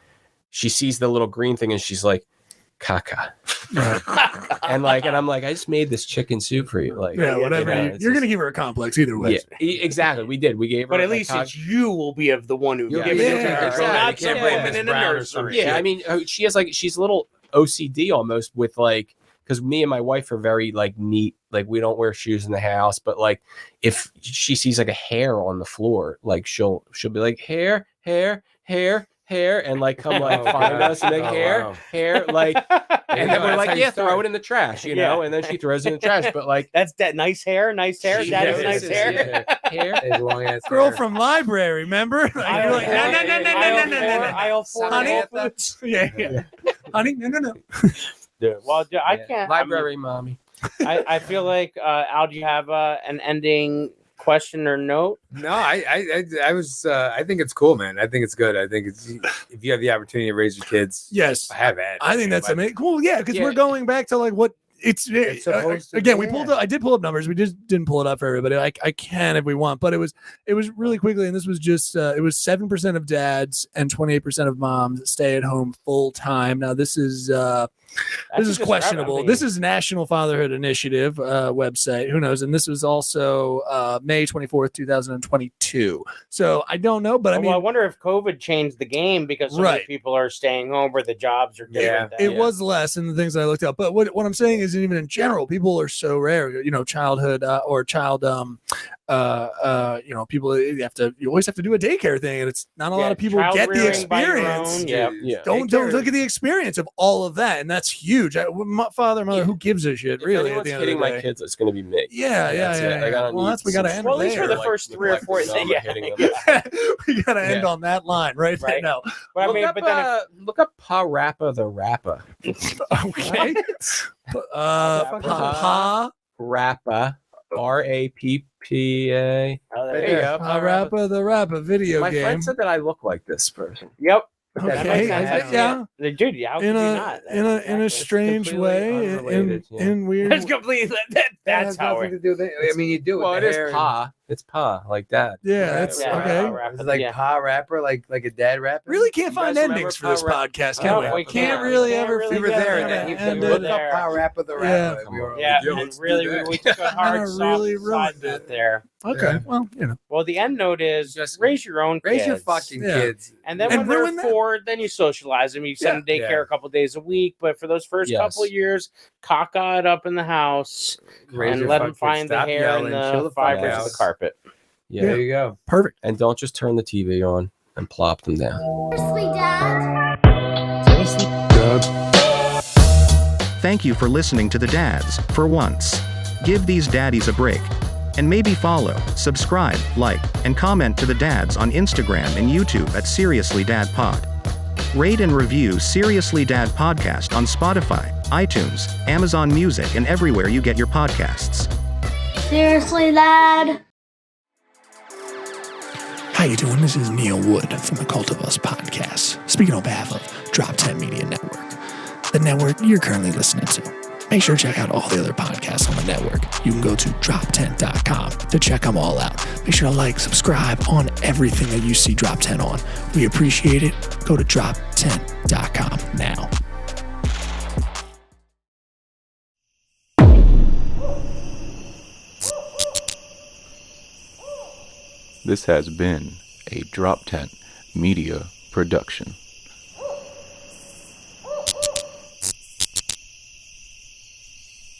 she sees the little green thing, and she's like, caca. and I'm like, I just made this chicken soup for you. Like, Yeah, whatever. it's You're just- gonna give her a complex either way. Yeah, exactly. We did. We gave her. But at a least con- it's you will be of the one who Yeah, gives it to yeah, her, exactly. not You some can't blame woman Miss in a Brown or some nursery. shit. Yeah, I mean, she has a little OCD almost with like, because me and my wife are very like neat. Like we don't wear shoes in the house, but like if she sees like a hair on the floor, like she'll be like hair, and like come like Oh, find God. us and like Oh, hair, wow. like, and then we're That's like, how you yeah, throw start. it in the trash, you Yeah. know, and then she throws it in the trash. But like, That's that nice hair. Daddy's nice hair. hair. As long as Girl from library, remember? Like, Aisle you're like, four, no, no, no, no, no, no, no, no, no. Aisle four, Honey, Whole Foods. yeah. Honey, no. Well, I can't. Library mommy. I feel like Al, do you have an ending question or note? No, I was. I think it's cool, man. I think it's good. I think it's if you have the opportunity to raise your kids, Yes. have at it. I think that's But- amazing. Cool, yeah, because Yeah. we're going back to like what it's supposed to again. be, We pulled yeah. up. I did pull up numbers. We just didn't pull it up for everybody. I can if we want, but it was really quickly, and this was just it was 7% of dads and 28% of moms stay at home full time. Now this is questionable. This is National Fatherhood Initiative website. Who knows? And this was also May 24th, 2022. So I don't know, but I mean, I wonder if COVID changed the game because so many Right. people are staying home where the jobs are different. it was less in the things I looked up. But what I'm saying is, even in general, people are so rare. You know, childhood or child, you know, people you always have to do a daycare thing, and it's not a lot of people child get the rearing by your experience. own, yeah. Yeah. Don't look at the experience of all of that, and that's huge. My father, mother, who gives a shit, If really? At anyone's the end hitting of the my day. kids, it's gonna be me. Yeah. That's it. Like, I don't Well, need that's we got to some end. Well, at least there. for the first 3 or 4 thumb yeah. hitting them. We got to end Yeah. on that line right there. Right. No, But I Look mean, up, but then look up Pa Rappa the Rapper. okay. Rappa. Rappa, RAPPA. there you go. the rapper video My game. friend said that I look like this person. Yep. Okay, That makes sense. yeah. Dude, yeah, how could in you a not? in a Exactly. strange completely way, unrelated, yeah. in weird. It's completely that's how nothing it. to do with it. I mean, you do it. Well, with it the hair is and- Pa. It's Pa, like that. Yeah, that's Yeah, okay. rapper, It's like yeah. pa rapper, like a dad rapper. Really can't You find guys endings for remember this Power podcast, Oh, can we? we Can't can't. really Can't ever really We were figure get there, out and there. then you how to end look it. there. up pa rapper the Yeah. rapper. and we were Yeah, like, yo, and let's do really, that. we took a hard Kinda soft really side ruined note it. there. Okay, Yeah. well, you know. Well, the end note is Just raise your own Raise your kids. fucking Yeah. kids. And then And when they're ruin that. 4, then you socialize them. You send them Yeah. daycare a couple days a week. But for those first Yes. couple of years, caca it up in the house Raise and your let them fucking- find the stop hair yelling, and chill the fuck fibers out. of the carpet. Yeah. There you go. Perfect. And don't just turn the TV on and plop them down. Seriously, Dad? Seriously? Thank you for listening to the dads, for once. Give these daddies a break. And maybe follow, subscribe, like, and comment to the dads on Instagram and YouTube at Seriously Dad Pod. Rate and review Seriously Dad Podcast on Spotify, iTunes, Amazon Music, and everywhere you get your podcasts. Seriously, Dad? How you doing? This is Neil Wood from the Cult of Us podcast, speaking on behalf of Drop 10 Media Network, the network you're currently listening to. Make sure to check out all the other podcasts on the network. You can go to drop10.com to check them all out. Make sure to like, subscribe on everything that you see Drop 10 on. We appreciate it. Go to drop10.com now. This has been a Drop Tent Media production.